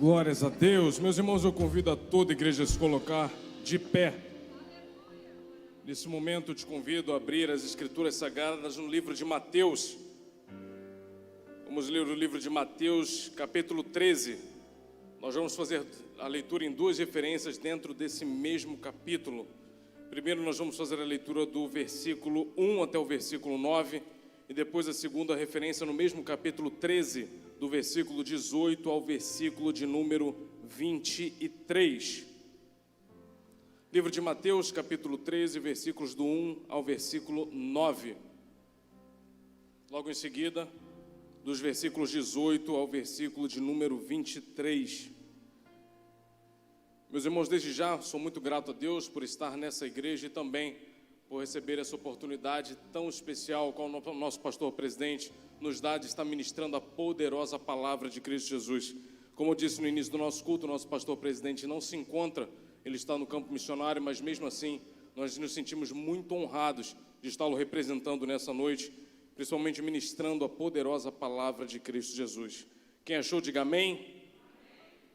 Glórias a Deus. Meus irmãos, eu convido a toda a igreja a se colocar de pé. Nesse momento eu te convido a abrir as Escrituras Sagradas no livro de Mateus. Vamos ler o livro de Mateus, capítulo 13. Nós vamos fazer a leitura em duas referências dentro desse mesmo capítulo. Primeiro nós vamos fazer a leitura do versículo 1 até o versículo 9. E depois a segunda referência no mesmo capítulo 13, do versículo 18 ao versículo de número 23. Livro de Mateus, capítulo 13, versículos do 1 ao versículo 9. Logo em seguida, dos versículos 18 ao versículo de número 23. Meus irmãos, desde já, sou muito grato a Deus por estar nessa igreja e também por receber essa oportunidade tão especial com o nosso pastor presidente nos dá de estar ministrando a poderosa palavra de Cristo Jesus. Como eu disse no início do nosso culto, o nosso pastor presidente não se encontra, ele está no campo missionário, mas mesmo assim nós nos sentimos muito honrados de estar-lo representando nessa noite, principalmente ministrando a poderosa palavra de Cristo Jesus. Quem achou, diga amém.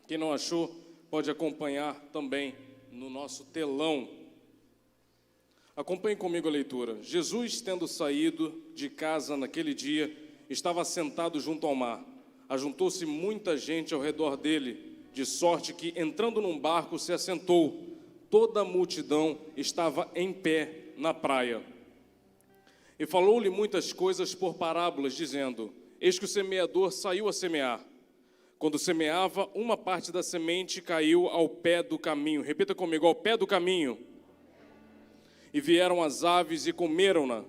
Quem não achou, pode acompanhar também no nosso telão. Acompanhe comigo a leitura. Jesus, tendo saído de casa naquele dia, estava sentado junto ao mar. Ajuntou-se muita gente ao redor dele, de sorte que, entrando num barco, se assentou. Toda a multidão estava em pé na praia. E falou-lhe muitas coisas por parábolas, dizendo: Eis que o semeador saiu a semear. Quando semeava, uma parte da semente caiu ao pé do caminho. Repita comigo: ao pé do caminho. E vieram as aves e comeram-na.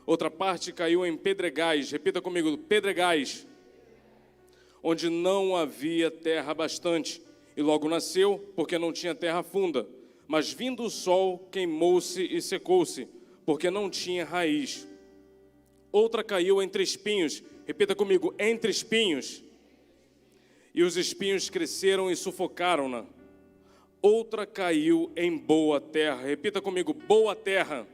Outra parte caiu em pedregais. Repita comigo: pedregais. Onde não havia terra bastante. E logo nasceu, porque não tinha terra funda. Mas vindo o sol, queimou-se e secou-se, porque não tinha raiz. Outra caiu entre espinhos. Repita comigo: entre espinhos. E os espinhos cresceram e sufocaram-na. Outra caiu em boa terra. Repita comigo: boa terra.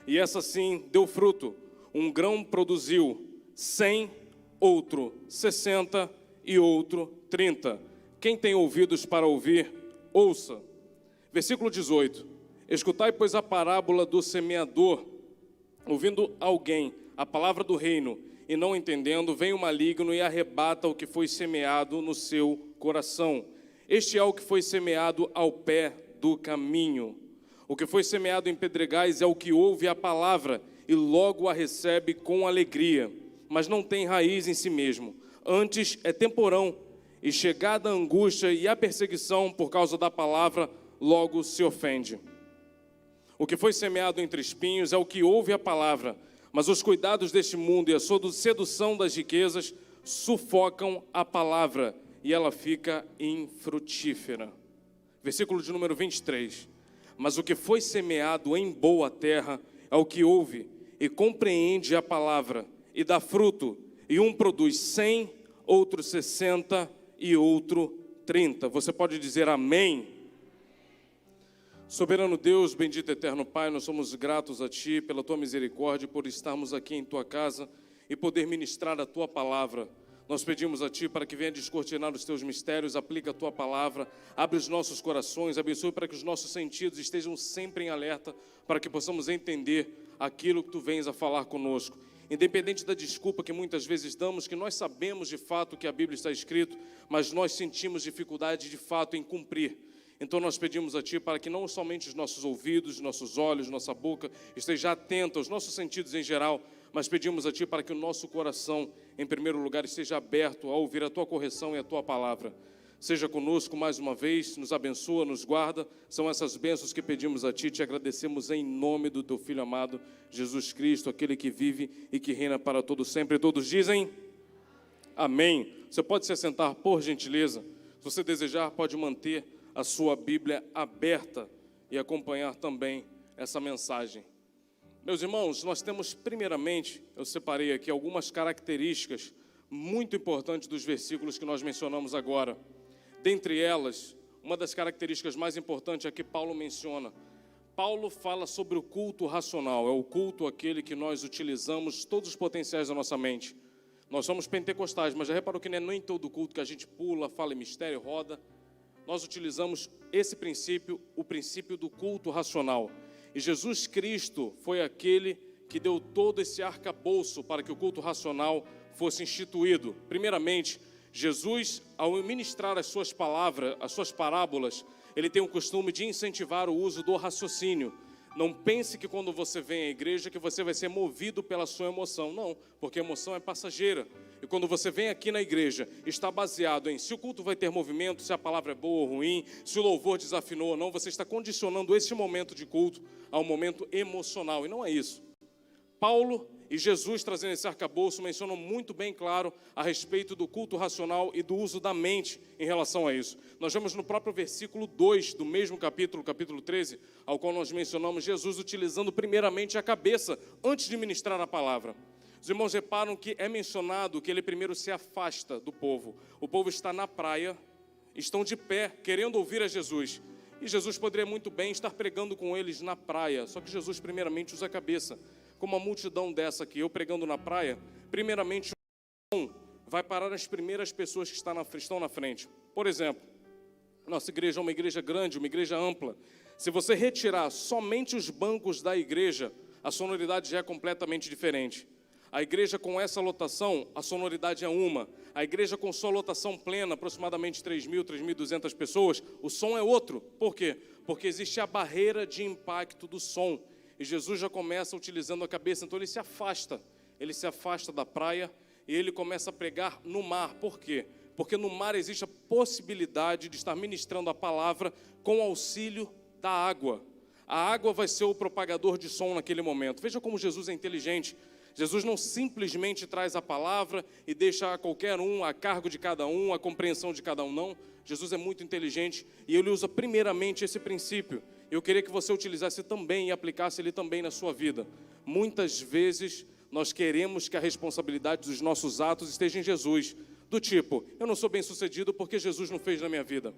E essa sim deu fruto. Um grão produziu 100, outro 60 e outro 30. Quem tem ouvidos para ouvir, ouça. Versículo 18. Escutai, pois, a parábola do semeador. Ouvindo alguém a palavra do reino e não entendendo, vem o maligno e arrebata o que foi semeado no seu coração. Este é o que foi semeado ao pé do caminho. O que foi semeado em pedregais é o que ouve a palavra e logo a recebe com alegria, mas não tem raiz em si mesmo. Antes é temporão, e chegada a angústia e a perseguição por causa da palavra, logo se ofende. O que foi semeado entre espinhos é o que ouve a palavra, mas os cuidados deste mundo e a sedução das riquezas sufocam a palavra, e ela fica infrutífera. Versículo de número 23. Mas o que foi semeado em boa terra é o que ouve e compreende a palavra e dá fruto, e um produz 100, outro 60 e outro 30. Você pode dizer amém? Soberano Deus, bendito eterno Pai, nós somos gratos a Ti pela Tua misericórdia, por estarmos aqui em Tua casa e poder ministrar a Tua palavra. Nós pedimos a Ti para que venha descortinar os Teus mistérios, aplique a Tua palavra, abre os nossos corações, abençoe para que os nossos sentidos estejam sempre em alerta, para que possamos entender aquilo que Tu vens a falar conosco. Independente da desculpa que muitas vezes damos, que nós sabemos de fato o que a Bíblia está escrito, mas nós sentimos dificuldade de fato em cumprir. Então nós pedimos a Ti para que não somente os nossos ouvidos, nossos olhos, nossa boca esteja atenta aos nossos sentidos em geral, mas pedimos a Ti para que o nosso coração, em primeiro lugar, esteja aberto a ouvir a Tua correção e a Tua palavra. Seja conosco mais uma vez, nos abençoa, nos guarda. São essas bênçãos que pedimos a Ti, te agradecemos em nome do Teu Filho amado, Jesus Cristo, aquele que vive e que reina para todo sempre. Todos dizem amém. Você pode se assentar, por gentileza. Se você desejar, pode manter a sua Bíblia aberta e acompanhar também essa mensagem. Meus irmãos, nós temos primeiramente, eu separei aqui algumas características muito importantes dos versículos que nós mencionamos agora. Dentre elas, uma das características mais importantes é que Paulo menciona. Paulo fala sobre o culto racional, é o culto aquele que nós utilizamos todos os potenciais da nossa mente. Nós somos pentecostais, mas já reparou que não é nem todo culto que a gente pula, fala em mistério, roda. Nós utilizamos esse princípio, o princípio do culto racional. E Jesus Cristo foi aquele que deu todo esse arcabouço para que o culto racional fosse instituído. Primeiramente, Jesus, ao ministrar as suas palavras, as suas parábolas, ele tem o costume de incentivar o uso do raciocínio. Não pense que quando você vem à igreja que você vai ser movido pela sua emoção. Não, porque a emoção é passageira. E quando você vem aqui na igreja, está baseado em se o culto vai ter movimento, se a palavra é boa ou ruim, se o louvor desafinou ou não, você está condicionando esse momento de culto ao momento emocional. E não é isso. Paulo e Jesus, trazendo esse arcabouço, mencionam muito bem claro a respeito do culto racional e do uso da mente em relação a isso. Nós vemos no próprio versículo 2 do mesmo capítulo 13, ao qual nós mencionamos Jesus utilizando primeiramente a cabeça antes de ministrar a palavra. Os irmãos reparam que é mencionado que ele primeiro se afasta do povo. O povo está na praia, estão de pé, querendo ouvir a Jesus. E Jesus poderia muito bem estar pregando com eles na praia, só que Jesus primeiramente usa a cabeça. Como uma multidão dessa aqui, eu pregando na praia, primeiramente o som vai parar as primeiras pessoas que estão na frente. Por exemplo, nossa igreja é uma igreja grande, uma igreja ampla. Se você retirar somente os bancos da igreja, a sonoridade já é completamente diferente. A igreja com essa lotação, a sonoridade é uma. A igreja com sua lotação plena, aproximadamente 3.000, 3.200 pessoas, o som é outro. Por quê? Porque existe a barreira de impacto do som. E Jesus já começa utilizando a cabeça, então ele se afasta da praia e ele começa a pregar no mar. Por quê? Porque no mar existe a possibilidade de estar ministrando a palavra com auxílio da água. A água vai ser o propagador de som naquele momento. Veja como Jesus é inteligente. Jesus não simplesmente traz a palavra e deixa a qualquer um, a cargo de cada um, a compreensão de cada um, não. Jesus é muito inteligente e ele usa primeiramente esse princípio. Eu queria que você utilizasse também e aplicasse ele também na sua vida. Muitas vezes nós queremos que a responsabilidade dos nossos atos esteja em Jesus. Do tipo, eu não sou bem sucedido porque Jesus não fez na minha vida.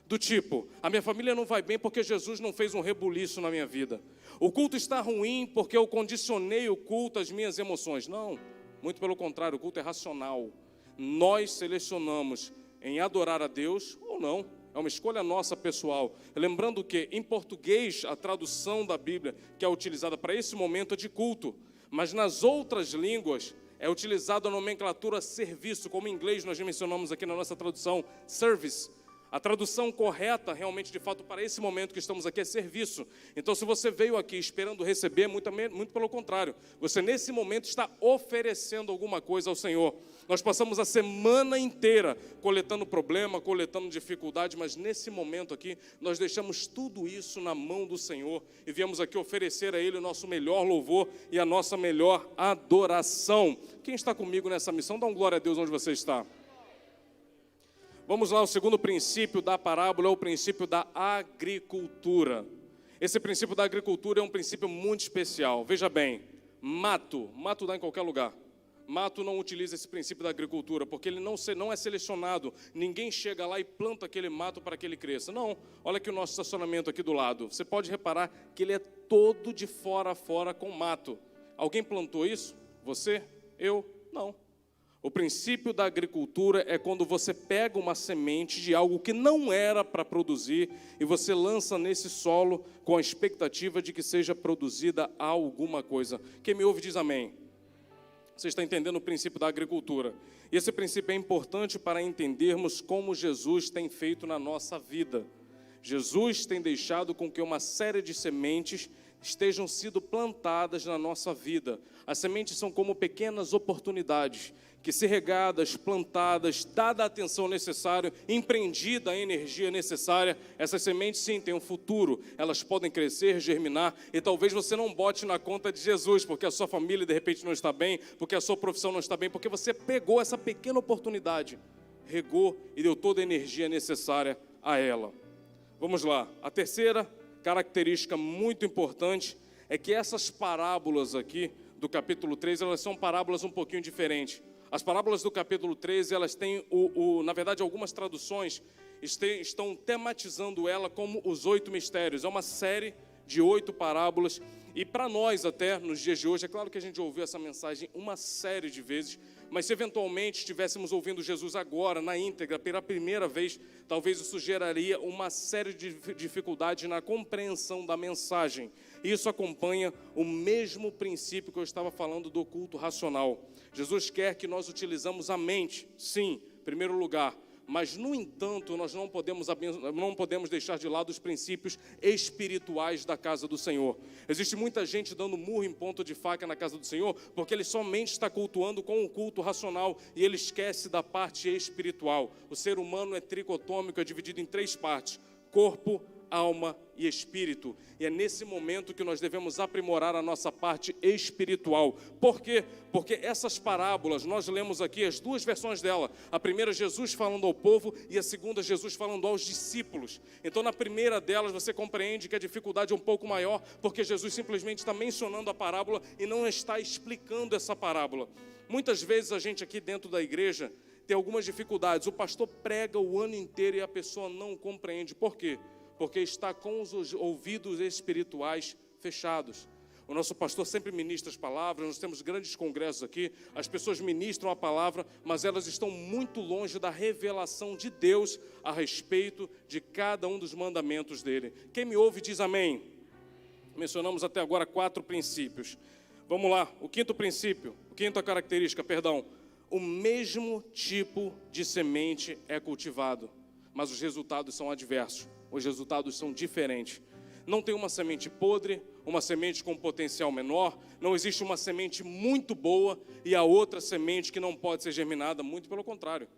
Do tipo, a minha família não vai bem porque Jesus não fez um rebuliço na minha vida. O culto está ruim porque eu condicionei o culto às minhas emoções. Não, muito pelo contrário, o culto é racional. Nós selecionamos em adorar a Deus ou não. É uma escolha nossa pessoal. Lembrando que, em português, a tradução da Bíblia que é utilizada para esse momento é de culto. Mas nas outras línguas é utilizada a nomenclatura serviço, como em inglês nós já mencionamos aqui na nossa tradução, service. A tradução correta, realmente, de fato, para esse momento que estamos aqui é serviço. Então, se você veio aqui esperando receber, muito pelo contrário. Você, nesse momento, está oferecendo alguma coisa ao Senhor. Nós passamos a semana inteira coletando problema, coletando dificuldade, mas nesse momento aqui, nós deixamos tudo isso na mão do Senhor e viemos aqui oferecer a Ele o nosso melhor louvor e a nossa melhor adoração. Quem está comigo nessa missão, dá um glória a Deus onde você está. Vamos lá, o segundo princípio da parábola é o princípio da agricultura. Esse princípio da agricultura é um princípio muito especial. Veja bem, mato dá em qualquer lugar. Mato não utiliza esse princípio da agricultura, porque ele não é selecionado. Ninguém chega lá e planta aquele mato para que ele cresça. Não, olha aqui o nosso estacionamento aqui do lado. Você pode reparar que ele é todo de fora a fora com mato. Alguém plantou isso? Você? Eu? Não. O princípio da agricultura é quando você pega uma semente de algo que não era para produzir e você lança nesse solo com a expectativa de que seja produzida alguma coisa. Quem me ouve diz amém. Você está entendendo o princípio da agricultura. E esse princípio é importante para entendermos como Jesus tem feito na nossa vida. Jesus tem deixado com que uma série de sementes estejam sendo plantadas na nossa vida. As sementes são como pequenas oportunidades que, se regadas, plantadas, dada a atenção necessária, empreendida a energia necessária, essas sementes sim têm um futuro, elas podem crescer, germinar, e talvez você não bote na conta de Jesus, porque a sua família de repente não está bem, porque a sua profissão não está bem, porque você pegou essa pequena oportunidade, regou e deu toda a energia necessária a ela. Vamos lá, a terceira característica muito importante é que essas parábolas aqui do capítulo 3, elas são parábolas um pouquinho diferentes. As parábolas do capítulo 13, elas têm, na verdade, algumas traduções estão tematizando ela como os 8 mistérios. É uma série de 8 parábolas E para nós até, nos dias de hoje, é claro que a gente ouviu essa mensagem uma série de vezes, mas se eventualmente estivéssemos ouvindo Jesus agora, na íntegra, pela primeira vez, talvez isso geraria uma série de dificuldades na compreensão da mensagem. Isso acompanha o mesmo princípio que eu estava falando do culto racional. Jesus quer que nós utilizamos a mente, sim, em primeiro lugar, mas, no entanto, nós não podemos deixar de lado os princípios espirituais da casa do Senhor. Existe muita gente dando murro em ponta de faca na casa do Senhor, porque ele somente está cultuando com o culto racional e ele esquece da parte espiritual. O ser humano é tricotômico, é dividido em 3 partes: corpo, alma e espírito. E é nesse momento que nós devemos aprimorar a nossa parte espiritual. Por quê? Porque essas parábolas, nós lemos aqui as 2 versões dela. A primeira, Jesus falando ao povo, e a segunda, Jesus falando aos discípulos. Então, na primeira delas, você compreende que a dificuldade é um pouco maior, porque Jesus simplesmente está mencionando a parábola e não está explicando essa parábola. Muitas vezes a gente aqui dentro da igreja tem algumas dificuldades. O pastor prega o ano inteiro e a pessoa não compreende. Por quê? Porque está com os ouvidos espirituais fechados. O nosso pastor sempre ministra as palavras, nós temos grandes congressos aqui, as pessoas ministram a palavra, mas elas estão muito longe da revelação de Deus a respeito de cada um dos mandamentos dele. Quem me ouve diz amém. Mencionamos até agora 4 princípios. Vamos lá, o quinto princípio, a quinta característica, perdão. O mesmo tipo de semente é cultivado, mas os resultados são adversos. Os resultados são diferentes. Não tem uma semente podre, uma semente com potencial menor, não existe uma semente muito boa e a outra semente que não pode ser germinada, muito pelo contrário.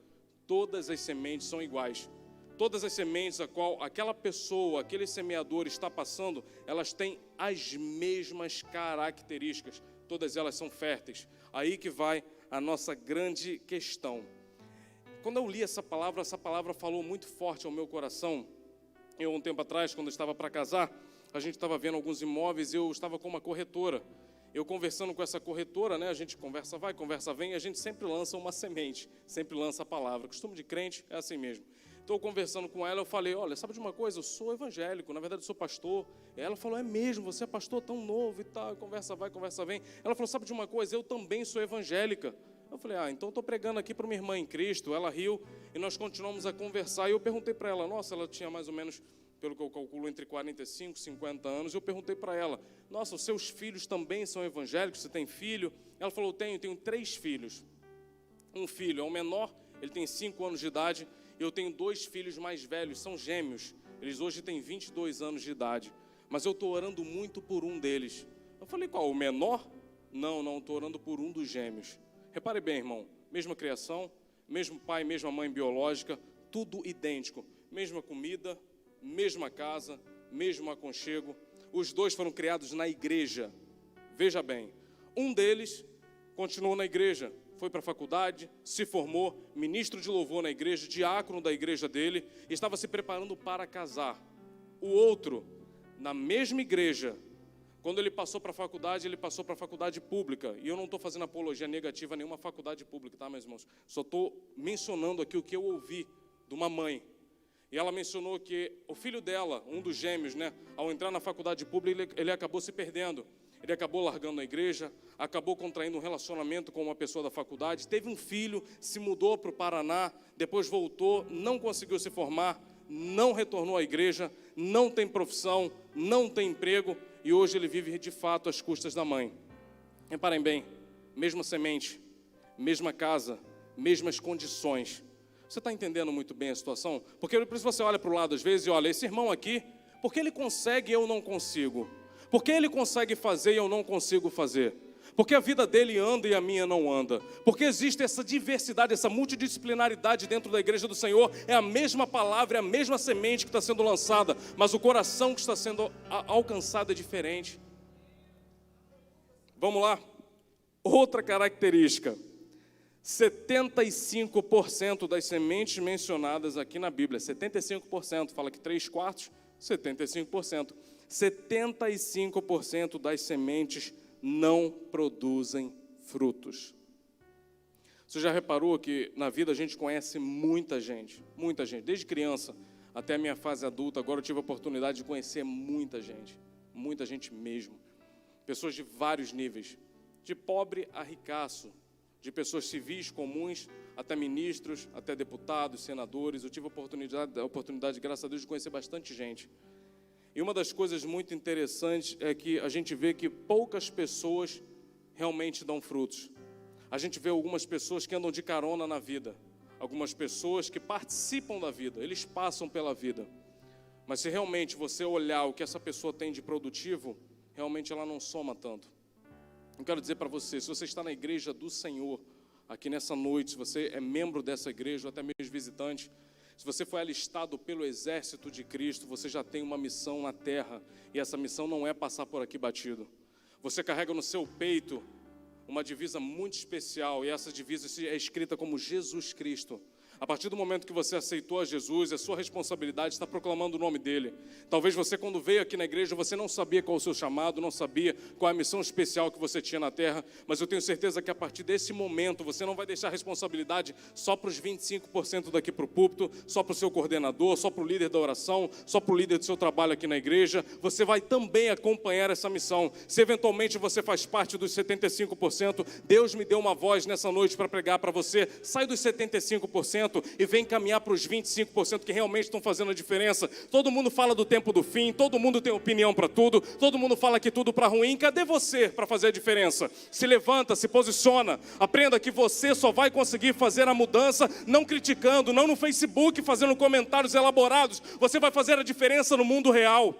Todas as sementes são iguais. Todas as sementes a qual aquela pessoa, aquele semeador está passando, elas têm as mesmas características. Todas elas são férteis. Aí que vai a nossa grande questão. Quando eu li essa palavra falou muito forte ao meu coração. Eu, um tempo atrás, quando eu estava para casar, a gente estava vendo alguns imóveis e eu estava com uma corretora. Eu conversando com essa corretora, né, a gente conversa vai, conversa vem, e a gente sempre lança uma semente, sempre lança a palavra. Costume de crente é assim mesmo. Estou conversando com ela, eu falei, olha, sabe de uma coisa? Eu sou evangélico, na verdade eu sou pastor. Ela falou, é mesmo, você é pastor tão novo e tal, conversa vai, conversa vem. Ela falou, sabe de uma coisa? Eu também sou evangélica. Eu falei, então estou pregando aqui para uma irmã em Cristo. Ela riu e nós continuamos a conversar. E eu perguntei para ela, nossa, ela tinha mais ou menos, pelo que eu calculo, entre 45 e 50 anos. Eu perguntei para ela, nossa, os seus filhos também são evangélicos? Você tem filho? Ela falou, tenho 3 filhos. Um filho é o menor, ele tem 5 anos de idade. Eu tenho 2 filhos mais velhos, são gêmeos. Eles hoje têm 22 anos de idade. Mas eu estou orando muito por um deles. Eu falei, qual, o menor? Não, estou orando por um dos gêmeos. Repare bem, irmão, mesma criação, mesmo pai, mesma mãe biológica, tudo idêntico. Mesma comida, mesma casa, mesmo aconchego. Os 2 foram criados na igreja. Veja bem, um deles continuou na igreja, foi para a faculdade, se formou, ministro de louvor na igreja, diácono da igreja dele, e estava se preparando para casar. O outro, na mesma igreja, quando ele passou para a faculdade, ele passou para a faculdade pública. E eu não estou fazendo apologia negativa a nenhuma faculdade pública, tá, meus irmãos? Só estou mencionando aqui o que eu ouvi de uma mãe. E ela mencionou que o filho dela, um dos gêmeos, né, ao entrar na faculdade pública, ele acabou se perdendo. Ele acabou largando a igreja, acabou contraindo um relacionamento com uma pessoa da faculdade, teve um filho, se mudou para o Paraná, depois voltou, não conseguiu se formar, não retornou à igreja, não tem profissão, não tem emprego, e hoje ele vive de fato às custas da mãe. Reparem bem, mesma semente, mesma casa, mesmas condições. Você está entendendo muito bem a situação? Porque por isso você olha para o lado às vezes e olha, esse irmão aqui, por que ele consegue e eu não consigo? Por que ele consegue fazer e eu não consigo fazer? Porque a vida dele anda e a minha não anda. Porque existe essa diversidade, essa multidisciplinaridade dentro da igreja do Senhor. É a mesma palavra, é a mesma semente que está sendo lançada, mas o coração que está sendo alcançado é diferente. Vamos lá. Outra característica. 75% das sementes mencionadas aqui na Bíblia, 75%, fala que 3/4, 75%. 75% das sementes não produzem frutos. Você já reparou que na vida a gente conhece muita gente, desde criança até a minha fase adulta. Agora eu tive a oportunidade de conhecer muita gente mesmo. pessoas de vários níveis, de pobre a ricaço, de pessoas civis comuns, até ministros, até deputados, senadores. Eu tive a oportunidade, graças a Deus, de conhecer bastante gente. E uma das coisas muito interessantes é que a gente vê que poucas pessoas realmente dão frutos. A gente vê algumas pessoas que andam de carona na vida, algumas pessoas que participam da vida, eles passam pela vida. Mas se realmente você olhar o que essa pessoa tem de produtivo, realmente ela não soma tanto. Eu quero dizer para você, se você está na igreja do Senhor, aqui nessa noite, se você é membro dessa igreja, ou até mesmo visitante, se você foi alistado pelo exército de Cristo, você já tem uma missão na terra, e essa missão não é passar por aqui batido. Você carrega no seu peito uma divisa muito especial, e essa divisa é escrita como Jesus Cristo. A partir do momento que você aceitou a Jesus, a sua responsabilidade está proclamando o nome dele. Talvez você, quando veio aqui na igreja, você não sabia qual o seu chamado, não sabia qual a missão especial que você tinha na terra, mas eu tenho certeza que a partir desse momento, você não vai deixar a responsabilidade só para os 25% daqui para o púlpito, só para o seu coordenador, só para o líder da oração, só para o líder do seu trabalho aqui na igreja. Você vai também acompanhar essa missão. Se eventualmente você faz parte dos 75%, Deus me deu uma voz nessa noite para pregar para você. Sai dos 75%. E vem caminhar para os 25% que realmente estão fazendo a diferença. Todo mundo fala do tempo do fim, todo mundo tem opinião para tudo, todo mundo fala que tudo para ruim. Cadê você para fazer a diferença? Se levanta, se posiciona, aprenda que você só vai conseguir fazer a mudança não criticando, não no Facebook fazendo comentários elaborados. Você vai fazer a diferença no mundo real.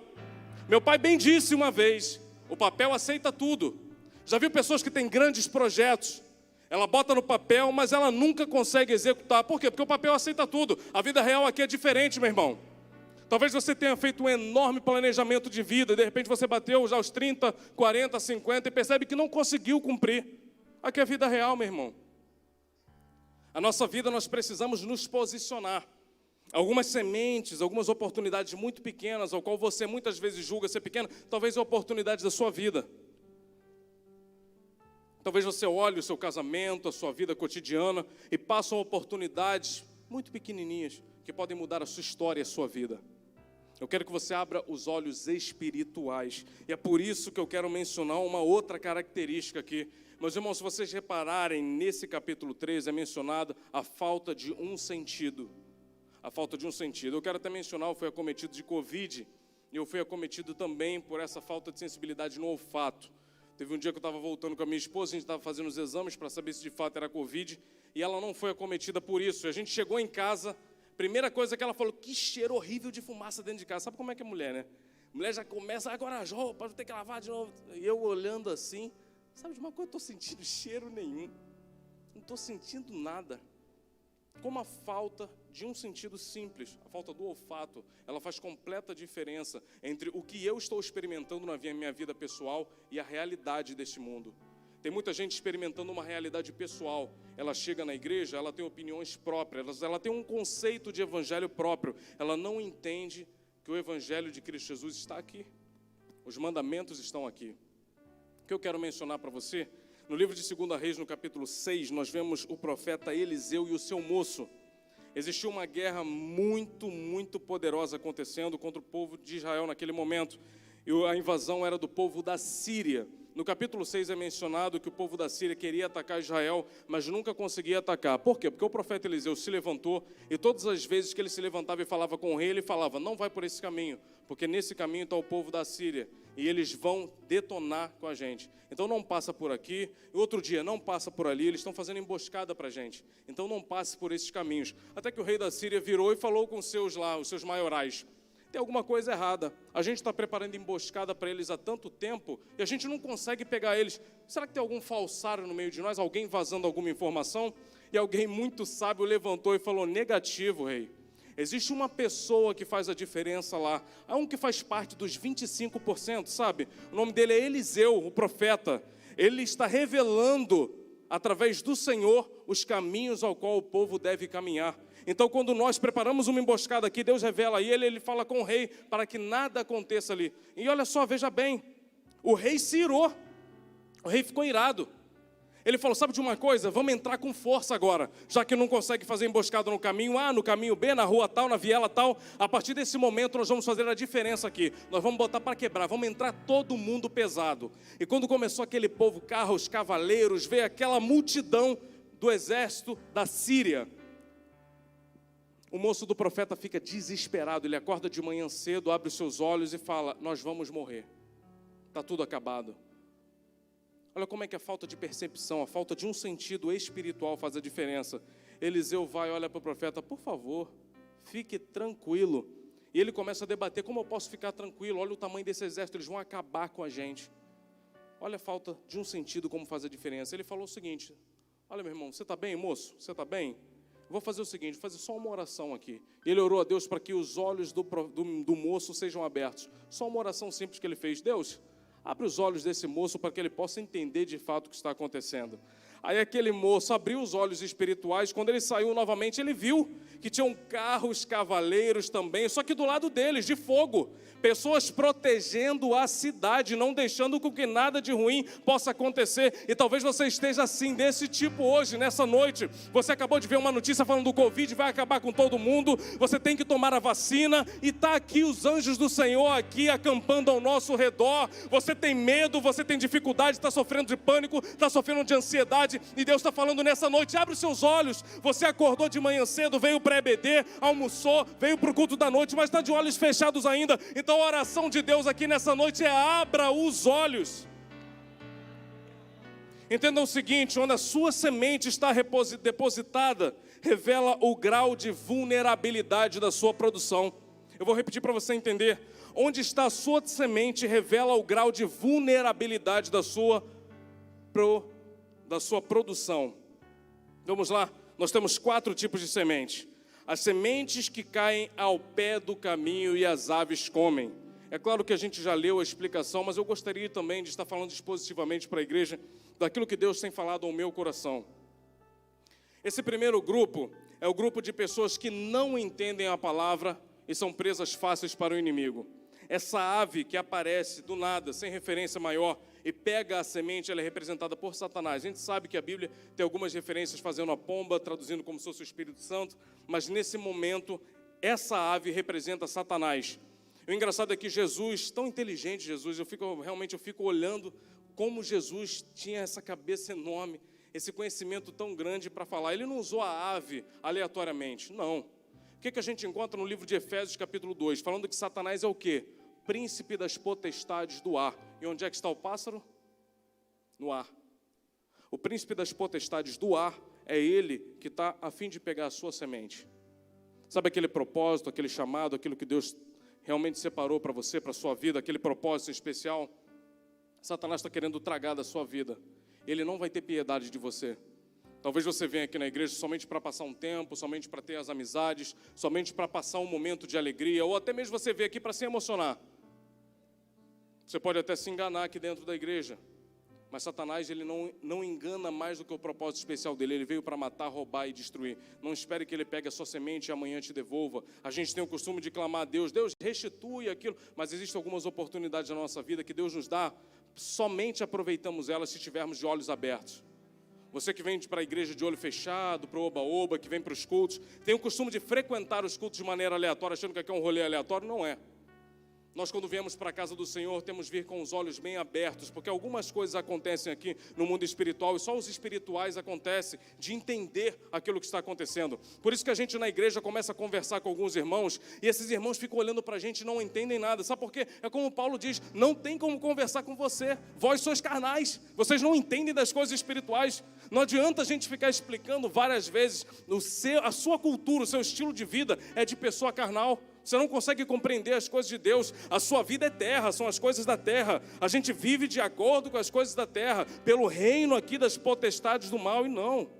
Meu pai bem disse uma vez, o papel aceita tudo. Já viu pessoas que têm grandes projetos? Ela bota no papel, mas ela nunca consegue executar. Por quê? Porque o papel aceita tudo. A vida real aqui é diferente, meu irmão. Talvez você tenha feito um enorme planejamento de vida, e de repente você bateu já aos 30, 40, 50 e percebe que não conseguiu cumprir. Aqui é a vida real, meu irmão. A nossa vida nós precisamos nos posicionar. Algumas sementes, algumas oportunidades muito pequenas, ao qual você muitas vezes julga ser pequena, talvez é a oportunidade da sua vida. Talvez você olhe o seu casamento, a sua vida cotidiana e passam oportunidades muito pequenininhas que podem mudar a sua história e a sua vida. Eu quero que você abra os olhos espirituais. E é por isso que eu quero mencionar uma outra característica aqui. Meus irmãos, se vocês repararem, nesse capítulo 3 é mencionada a falta de um sentido. A falta de um sentido. Eu quero até mencionar, eu fui acometido de Covid e eu fui acometido também por essa falta de sensibilidade no olfato. Teve um dia que eu estava voltando com a minha esposa, a gente estava fazendo os exames para saber se de fato era Covid, e ela não foi acometida por isso. A gente chegou em casa, primeira coisa que ela falou, que cheiro horrível de fumaça dentro de casa. Sabe como é que é mulher, né? Mulher já começa, agora as roupas, vou ter que lavar de novo. E eu olhando assim, sabe de uma coisa, eu não estou sentindo cheiro nenhum, não estou sentindo nada. Como a falta de um sentido simples, a falta do olfato, ela faz completa diferença entre o que eu estou experimentando na minha vida pessoal e a realidade deste mundo. Tem muita gente experimentando uma realidade pessoal. Ela chega na igreja, ela tem opiniões próprias, ela tem um conceito de evangelho próprio. Ela não entende que o evangelho de Cristo Jesus está aqui. Os mandamentos estão aqui. O que eu quero mencionar para você? No livro de 2 Reis, no capítulo 6, nós vemos o profeta Eliseu e o seu moço. Existiu uma guerra muito poderosa acontecendo contra o povo de Israel naquele momento. E a invasão era do povo da Síria. No capítulo 6 é mencionado que o povo da Síria queria atacar Israel, mas nunca conseguia atacar. Por quê? Porque o profeta Eliseu se levantou e todas as vezes que ele se levantava e falava com o rei, ele falava, não vai por esse caminho, porque nesse caminho está o povo da Síria e eles vão detonar com a gente. Então não passa por aqui, e outro dia não passa por ali, eles estão fazendo emboscada para a gente. Então não passe por esses caminhos. Até que o rei da Síria virou e falou com os seus maiorais. Tem alguma coisa errada. A gente está preparando emboscada para eles há tanto tempo e a gente não consegue pegar eles. Será que tem algum falsário no meio de nós? Alguém vazando alguma informação? E alguém muito sábio levantou e falou, negativo, rei. Existe uma pessoa que faz a diferença lá. Há um que faz parte dos 25%, sabe? O nome dele é Eliseu, o profeta. Ele está revelando, através do Senhor, os caminhos ao qual o povo deve caminhar. Então, quando nós preparamos uma emboscada aqui, Deus revela a ele fala com o rei para que nada aconteça ali. E olha só, veja bem, o rei se irou, o rei ficou irado. Ele falou, sabe de uma coisa? Vamos entrar com força agora, já que não consegue fazer emboscada no caminho A, no caminho B, na rua tal, na viela tal. A partir desse momento nós vamos fazer a diferença aqui. Nós vamos botar para quebrar, vamos entrar todo mundo pesado. E quando começou aquele povo, carros, cavaleiros, veio aquela multidão do exército da Síria. O moço do profeta fica desesperado, ele acorda de manhã cedo, abre os seus olhos e fala, nós vamos morrer, está tudo acabado. Olha como é que a falta de percepção, a falta de um sentido espiritual faz a diferença. Eliseu vai, olha para o profeta, por favor, fique tranquilo. E ele começa a debater, como eu posso ficar tranquilo? Olha o tamanho desse exército, eles vão acabar com a gente. Olha a falta de um sentido, como faz a diferença. Ele falou o seguinte, olha meu irmão, você está bem, moço? Você está bem? Vou fazer o seguinte, vou fazer só uma oração aqui. Ele orou a Deus para que os olhos do moço sejam abertos. Só uma oração simples que ele fez. Deus, abre os olhos desse moço para que ele possa entender de fato o que está acontecendo. Aí aquele moço abriu os olhos espirituais, quando ele saiu novamente, ele viu que tinham carros, cavaleiros também, só que do lado deles, de fogo, pessoas protegendo a cidade, não deixando com que nada de ruim possa acontecer. E talvez você esteja assim, desse tipo hoje, nessa noite. Você acabou de ver uma notícia falando do Covid, vai acabar com todo mundo, você tem que tomar a vacina, e está aqui os anjos do Senhor aqui acampando ao nosso redor. Você tem medo, você tem dificuldade, está sofrendo de pânico, está sofrendo de ansiedade, e Deus está falando nessa noite, abre os seus olhos. Você acordou de manhã cedo, veio para EBD, almoçou, veio para o culto da noite, mas está de olhos fechados ainda. Então a oração de Deus aqui nessa noite é, abra os olhos. Entendam o seguinte, onde a sua semente está depositada, revela o grau de vulnerabilidade da sua produção. Eu vou repetir para você entender. Onde está a sua semente, revela o grau de vulnerabilidade da sua produção. Vamos lá, nós temos 4 tipos de semente. As sementes que caem ao pé do caminho e as aves comem. É claro que a gente já leu a explicação, mas eu gostaria também de estar falando expositivamente para a igreja daquilo que Deus tem falado ao meu coração. Esse primeiro grupo é o grupo de pessoas que não entendem a palavra e são presas fáceis para o inimigo. Essa ave que aparece do nada, sem referência maior, e pega a semente, ela é representada por Satanás. A gente sabe que a Bíblia tem algumas referências fazendo a pomba, traduzindo como se fosse o Espírito Santo, mas nesse momento, essa ave representa Satanás. O engraçado é que Jesus, tão inteligente Jesus, eu fico olhando como Jesus tinha essa cabeça enorme, esse conhecimento tão grande para falar. Ele não usou a ave aleatoriamente, não. O que a gente encontra no livro de Efésios capítulo 2, falando que Satanás é o quê? Príncipe das potestades do ar. E onde é que está o pássaro? No ar. O príncipe das potestades do ar é ele que está a fim de pegar a sua semente. Sabe aquele propósito, aquele chamado, aquilo que Deus realmente separou para você, para a sua vida, aquele propósito especial? Satanás está querendo tragar da sua vida. Ele não vai ter piedade de você. Talvez você venha aqui na igreja somente para passar um tempo, somente para ter as amizades, somente para passar um momento de alegria, ou até mesmo você veio aqui para se emocionar. Você pode até se enganar aqui dentro da igreja, mas Satanás ele não engana mais do que o propósito especial dele. Ele veio para matar, roubar e destruir. Não espere que ele pegue a sua semente e amanhã te devolva. A gente tem o costume de clamar a Deus, Deus restitui aquilo, mas existem algumas oportunidades na nossa vida que Deus nos dá, somente aproveitamos elas se estivermos de olhos abertos. Você que vem para a igreja de olho fechado, para o oba-oba, que vem para os cultos, tem o costume de frequentar os cultos de maneira aleatória, achando que aqui é um rolê aleatório. Não é. Nós, quando viemos para a casa do Senhor, temos que vir com os olhos bem abertos, porque algumas coisas acontecem aqui no mundo espiritual, e só os espirituais acontecem de entender aquilo que está acontecendo. Por isso que a gente na igreja começa a conversar com alguns irmãos, e esses irmãos ficam olhando para a gente e não entendem nada. Sabe por quê? É como Paulo diz, não tem como conversar com você. Vós sois carnais, vocês não entendem das coisas espirituais. Não adianta a gente ficar explicando várias vezes, a sua cultura, o seu estilo de vida é de pessoa carnal. Você não consegue compreender as coisas de Deus. A sua vida é terra, são as coisas da terra. A gente vive de acordo com as coisas da terra, pelo reino aqui das potestades do mal, e não.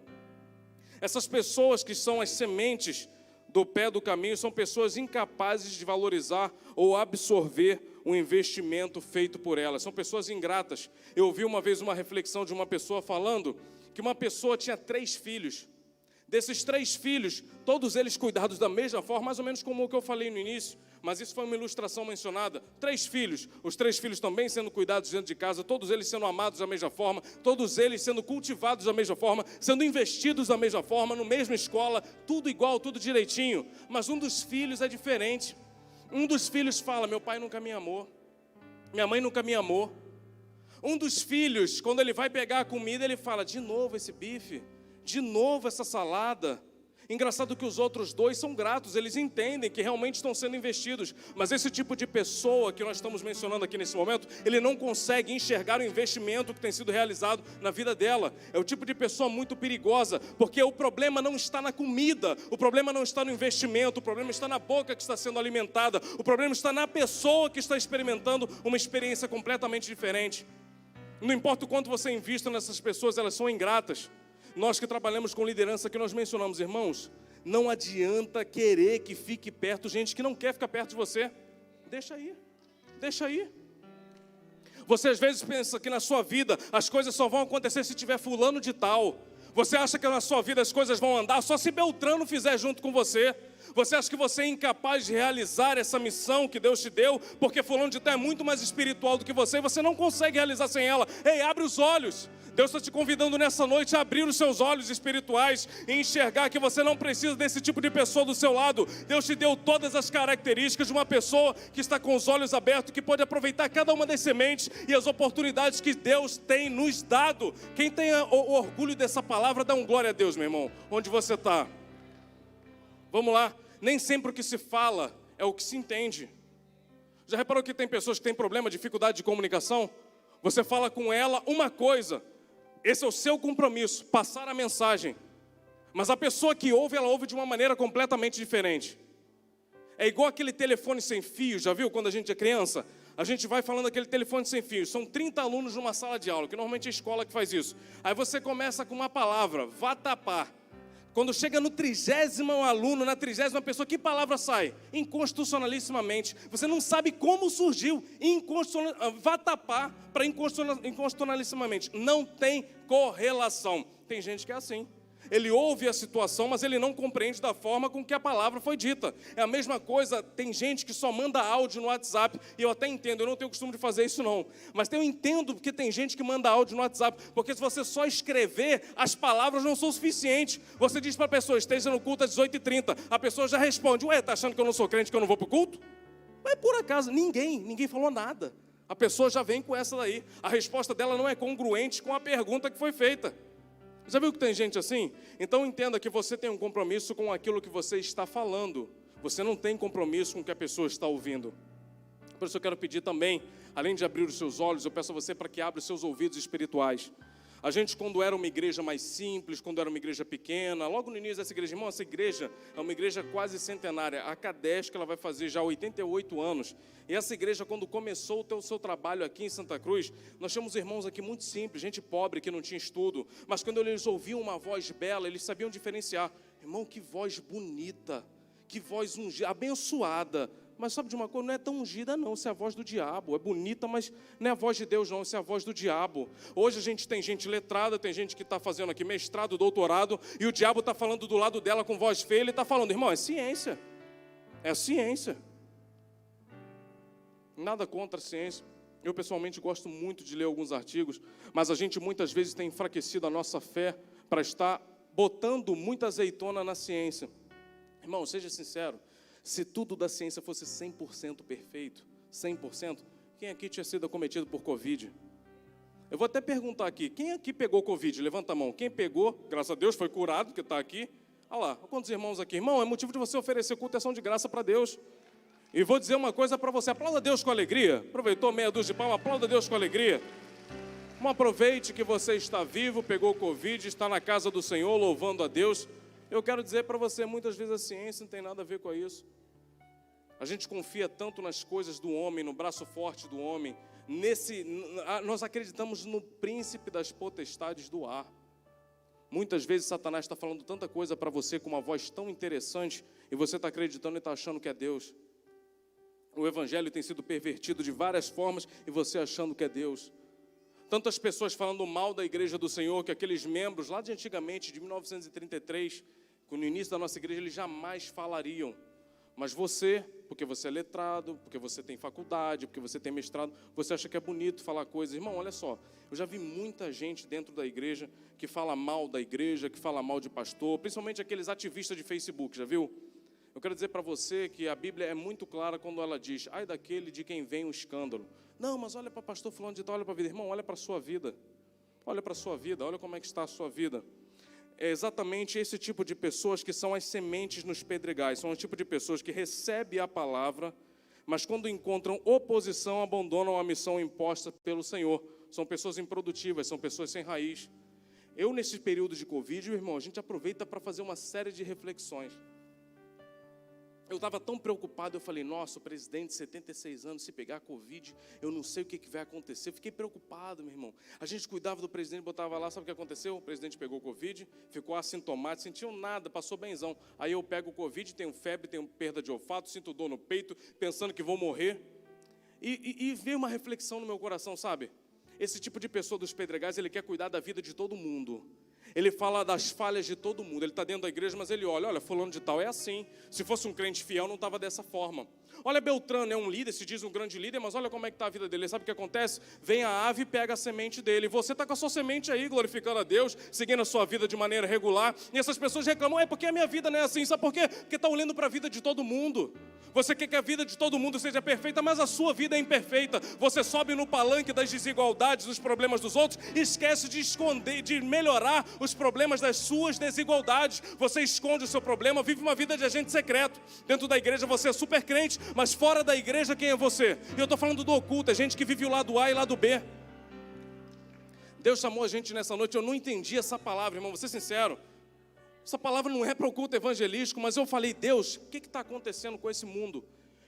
Essas pessoas que são as sementes do pé do caminho são pessoas incapazes de valorizar ou absorver o investimento feito por elas. São pessoas ingratas. Eu ouvi uma vez uma reflexão de uma pessoa falando que uma pessoa tinha 3 filhos. Desses 3 filhos, todos eles cuidados da mesma forma, mais ou menos como o que eu falei no início. mas isso foi uma ilustração mencionada. 3 filhos, os 3 filhos também sendo cuidados dentro de casa, todos eles sendo amados da mesma forma, todos eles sendo cultivados da mesma forma, sendo investidos da mesma forma, no mesma escola, tudo igual, tudo direitinho. Mas um dos filhos é diferente. Um dos filhos fala: meu pai nunca me amou, minha mãe nunca me amou. Um dos filhos, quando ele vai pegar a comida, ele fala: de novo esse bife, de novo essa salada. Engraçado que os outros 2 são gratos, eles entendem que realmente estão sendo investidos. Mas esse tipo de pessoa que nós estamos mencionando aqui nesse momento, ele não consegue enxergar o investimento que tem sido realizado na vida dela. É o tipo de pessoa muito perigosa, porque o problema não está na comida, o problema não está no investimento, o problema está na boca que está sendo alimentada, o problema está na pessoa que está experimentando uma experiência completamente diferente. Não importa o quanto você invista nessas pessoas, elas são ingratas. Nós que trabalhamos com liderança, que nós mencionamos, irmãos, não adianta querer que fique perto gente que não quer ficar perto de você. Deixa aí, deixa aí. Você às vezes pensa que na sua vida as coisas só vão acontecer se tiver fulano de tal. Você acha que na sua vida as coisas vão andar só se Beltrano fizer junto com você. Você acha que você é incapaz de realizar essa missão que Deus te deu, porque fulano de tal é muito mais espiritual do que você e você não consegue realizar sem ela. Ei, abre os olhos. Deus está te convidando nessa noite a abrir os seus olhos espirituais e enxergar que você não precisa desse tipo de pessoa do seu lado. Deus te deu todas as características de uma pessoa que está com os olhos abertos, que pode aproveitar cada uma das sementes e as oportunidades que Deus tem nos dado. Quem tem o orgulho dessa palavra, dá um glória a Deus, meu irmão, onde você está. Vamos lá, nem sempre o que se fala é o que se entende. Já reparou que tem pessoas que têm problema, dificuldade de comunicação? Você fala com ela uma coisa, esse é o seu compromisso, passar a mensagem. Mas a pessoa que ouve, ela ouve de uma maneira completamente diferente. É igual aquele telefone sem fio, já viu quando a gente é criança? A gente vai falando aquele telefone sem fio, são 30 alunos numa sala de aula, que normalmente é a escola que faz isso. Aí você começa com uma palavra, vatapá. Quando chega no 30º aluno, na 30ª pessoa, que palavra sai? Inconstitucionalissimamente. Você não sabe como surgiu. Vatapá para inconstitucionalissimamente. Não tem correlação. Tem gente que é assim. Ele ouve a situação, mas ele não compreende da forma com que a palavra foi dita. É a mesma coisa, tem gente que só manda áudio no WhatsApp, e eu até entendo, eu não tenho costume de fazer isso não. Mas eu entendo porque tem gente que manda áudio no WhatsApp, porque se você só escrever, as palavras não são suficientes. Você diz para a pessoa, esteja no culto às 18h30, a pessoa já responde, ué, tá achando que eu não sou crente, que eu não vou para o culto? Mas por acaso, ninguém falou nada. A pessoa já vem com essa daí. A resposta dela não é congruente com a pergunta que foi feita. Já viu que tem gente assim? Então entenda que você tem um compromisso com aquilo que você está falando. Você não tem compromisso com o que a pessoa está ouvindo. Por isso eu quero pedir também, além de abrir os seus olhos, eu peço a você para que abra os seus ouvidos espirituais. A gente, quando era uma igreja mais simples, quando era uma igreja pequena, logo no início dessa igreja, irmão, essa igreja é uma igreja quase centenária. A Cadesc, ela vai fazer já 88 anos. E essa igreja, quando começou o seu trabalho aqui em Santa Cruz, nós tínhamos irmãos aqui muito simples, gente pobre que não tinha estudo. Mas quando eles ouviam uma voz bela, eles sabiam diferenciar. Irmão, que voz bonita, que voz abençoada. Mas sabe de uma coisa? Não é tão ungida não, essa é a voz do diabo. É bonita, mas não é a voz de Deus não, essa é a voz do diabo. Hoje a gente tem gente letrada, tem gente que está fazendo aqui mestrado, doutorado, e o diabo está falando do lado dela com voz feia, ele está falando, irmão, é ciência. É ciência. Nada contra a ciência. Eu pessoalmente gosto muito de ler alguns artigos, mas a gente muitas vezes tem enfraquecido a nossa fé para estar botando muita azeitona na ciência. Irmão, seja sincero. Se tudo da ciência fosse 100% perfeito, 100%, quem aqui tinha sido acometido por Covid? Eu vou até perguntar aqui, quem aqui pegou Covid? Levanta a mão. Quem pegou, graças a Deus, foi curado, que está aqui. Olha lá, quantos irmãos aqui? Irmão, é motivo de você oferecer culto e ação de graça para Deus. E vou dizer uma coisa para você, aplauda Deus com alegria. Aproveitou meia dúzia de palmas, aplauda Deus com alegria. Não aproveite que você está vivo, pegou Covid, está na casa do Senhor, louvando a Deus. Eu quero dizer para você, muitas vezes a ciência não tem nada a ver com isso. A gente confia tanto nas coisas do homem, no braço forte do homem. Nós acreditamos no príncipe das potestades do ar. Muitas vezes Satanás está falando tanta coisa para você com uma voz tão interessante e você está acreditando e está achando que é Deus. O evangelho tem sido pervertido de várias formas e você achando que é Deus. Tantas pessoas falando mal da igreja do Senhor, que aqueles membros lá de antigamente, de 1933, no início da nossa igreja, eles jamais falariam. Mas você, porque você é letrado, porque você tem faculdade, porque você tem mestrado, você acha que é bonito falar coisas. Irmão, olha só, eu já vi muita gente dentro da igreja que fala mal da igreja, que fala mal de pastor, principalmente aqueles ativistas de Facebook, já viu? Eu quero dizer para você que a Bíblia é muito clara quando ela diz: ai daquele de quem vem o escândalo. Não, mas olha para pastor fulano de tal, olha para a vida. Irmão, olha para a sua vida. Olha para a sua vida, olha como é que está a sua vida. É exatamente esse tipo de pessoas que são as sementes nos pedregais. São o tipo de pessoas que recebem a palavra, mas quando encontram oposição, abandonam a missão imposta pelo Senhor. São pessoas improdutivas, são pessoas sem raiz. Eu, nesse período de Covid, irmão, a gente aproveita para fazer uma série de reflexões. Eu estava tão preocupado, eu falei, nossa, o presidente de 76 anos, se pegar Covid, eu não sei o que vai acontecer. Eu fiquei preocupado, meu irmão. A gente cuidava do presidente, botava lá, sabe o que aconteceu? O presidente pegou Covid, ficou assintomático, sentiu nada, passou benzão. Aí eu pego o Covid, tenho febre, tenho perda de olfato, sinto dor no peito, pensando que vou morrer. E veio uma reflexão no meu coração, sabe? Esse tipo de pessoa dos pedregais, ele quer cuidar da vida de todo mundo. Ele fala das falhas de todo mundo. Ele está dentro da igreja, mas ele olha, fulano de tal é assim. Se fosse um crente fiel, não estava dessa forma. Olha, Beltrano é um líder, se diz um grande líder, mas olha como é que está a vida dele. Sabe o que acontece? Vem a ave e pega a semente dele. Você está com a sua semente aí, glorificando a Deus, seguindo a sua vida de maneira regular. E essas pessoas reclamam, é porque a minha vida não é assim. Sabe por quê? Porque está olhando para a vida de todo mundo. Você quer que a vida de todo mundo seja perfeita, mas a sua vida é imperfeita. Você sobe no palanque das desigualdades, dos problemas dos outros, e esquece de esconder, de melhorar os problemas das suas desigualdades. Você esconde o seu problema, vive uma vida de agente secreto. Dentro da igreja você é super crente, mas fora da igreja quem é você? E eu estou falando do oculto, é gente que vive o lado A e o lado B. Deus chamou a gente nessa noite, eu não entendi essa palavra, irmão, vou ser sincero. Essa palavra não é para o culto evangelístico, mas eu falei, Deus, o que está acontecendo com esse mundo?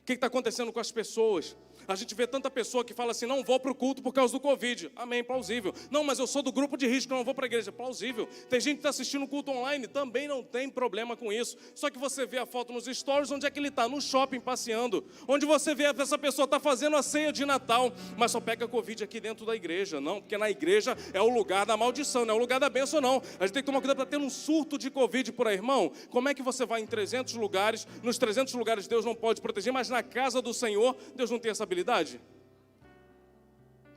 O que está acontecendo com as pessoas? A gente vê tanta pessoa que fala assim, não vou para o culto por causa do Covid. Amém, plausível. Não, mas eu sou do grupo de risco, não vou para a igreja. Plausível. Tem gente que está assistindo o culto online, também não tem problema com isso. Só que você vê a foto nos stories, onde é que ele está? No shopping, passeando. Onde você vê essa pessoa está fazendo a ceia de Natal, mas só pega Covid aqui dentro da igreja. Não, porque na igreja é o lugar da maldição, não é o lugar da bênção, não. A gente tem que tomar cuidado para ter um surto de Covid por aí, irmão. Como é que você vai em 300 lugares, nos 300 lugares Deus não pode proteger, mas na casa do Senhor, Deus não tem essa habilidade?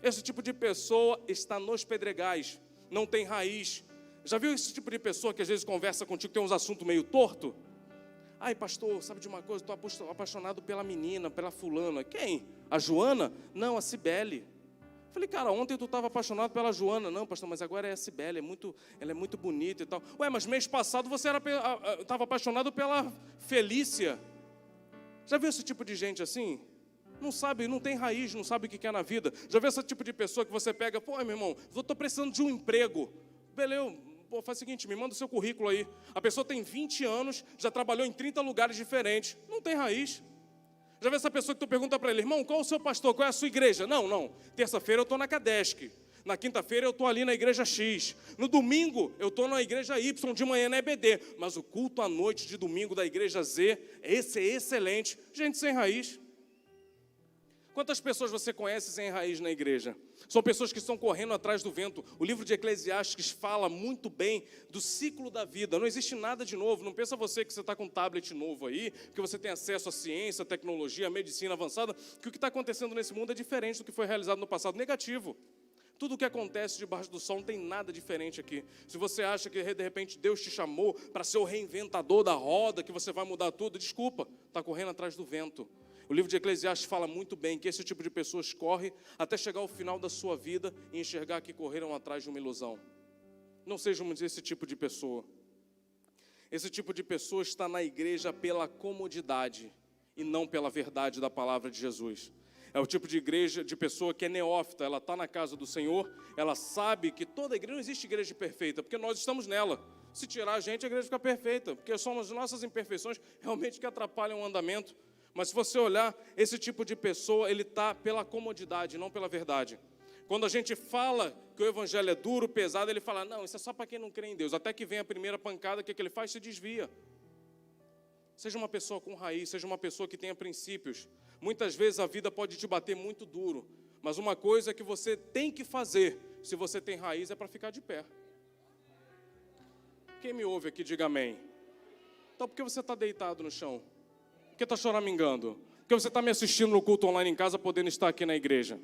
Esse tipo de pessoa está nos pedregais, não tem raiz. Já viu esse tipo de pessoa que às vezes conversa contigo, tem uns assuntos meio torto? Ai, pastor, sabe de uma coisa? Estou apaixonado pela menina, pela fulana. Quem? A Joana? Não, a Cibele. Falei, cara, ontem tu estava apaixonado pela Joana. Não, pastor, mas agora é a Cibele, ela é muito bonita e tal. Ué, mas mês passado você estava apaixonado pela Felícia. Já viu esse tipo de gente assim? Não sabe, não tem raiz, não sabe o que quer na vida. Já viu esse tipo de pessoa que você pega, pô, meu irmão, eu estou precisando de um emprego. Beleza, pô, faz o seguinte, me manda o seu currículo aí. A pessoa tem 20 anos, já trabalhou em 30 lugares diferentes. Não tem raiz. Já viu essa pessoa que tu pergunta para ele, irmão, qual é o seu pastor, qual é a sua igreja? Não, terça-feira eu estou na Cadesc. Na quinta-feira eu estou ali na igreja X. No domingo eu estou na igreja Y, de manhã na EBD. Mas o culto à noite de domingo da igreja Z, esse é excelente. Gente sem raiz. Quantas pessoas você conhece sem raiz na igreja? São pessoas que estão correndo atrás do vento. O livro de Eclesiastes fala muito bem do ciclo da vida. Não existe nada de novo. Não pensa você que você está com um tablet novo aí, que você tem acesso à ciência, à tecnologia, à medicina avançada, que o que está acontecendo nesse mundo é diferente do que foi realizado no passado. Negativo. Tudo o que acontece debaixo do sol não tem nada diferente aqui. Se você acha que de repente Deus te chamou para ser o reinventador da roda, que você vai mudar tudo, desculpa, está correndo atrás do vento. O livro de Eclesiastes fala muito bem que esse tipo de pessoas corre até chegar ao final da sua vida e enxergar que correram atrás de uma ilusão. Não sejamos esse tipo de pessoa. Esse tipo de pessoa está na igreja pela comodidade e não pela verdade da palavra de Jesus. É o tipo de igreja, de pessoa que é neófita, ela está na casa do Senhor, ela sabe que toda igreja, não existe igreja perfeita, porque nós estamos nela. Se tirar a igreja fica perfeita, porque são as nossas imperfeições realmente que atrapalham o andamento. Mas se você olhar, esse tipo de pessoa, ele está pela comodidade, não pela verdade. Quando a gente fala que o evangelho é duro, pesado, ele fala, não, isso é só para quem não crê em Deus. Até que vem a primeira pancada, o que ele faz? Se desvia. Seja uma pessoa com raiz, seja uma pessoa que tenha princípios. Muitas vezes a vida pode te bater muito duro, mas uma coisa que você tem que fazer, se você tem raiz, é para ficar de pé. Quem me ouve aqui, diga amém. Então, por que você está deitado no chão? Por que está choramingando? Porque você está me assistindo no culto online em casa, podendo estar aqui na igreja.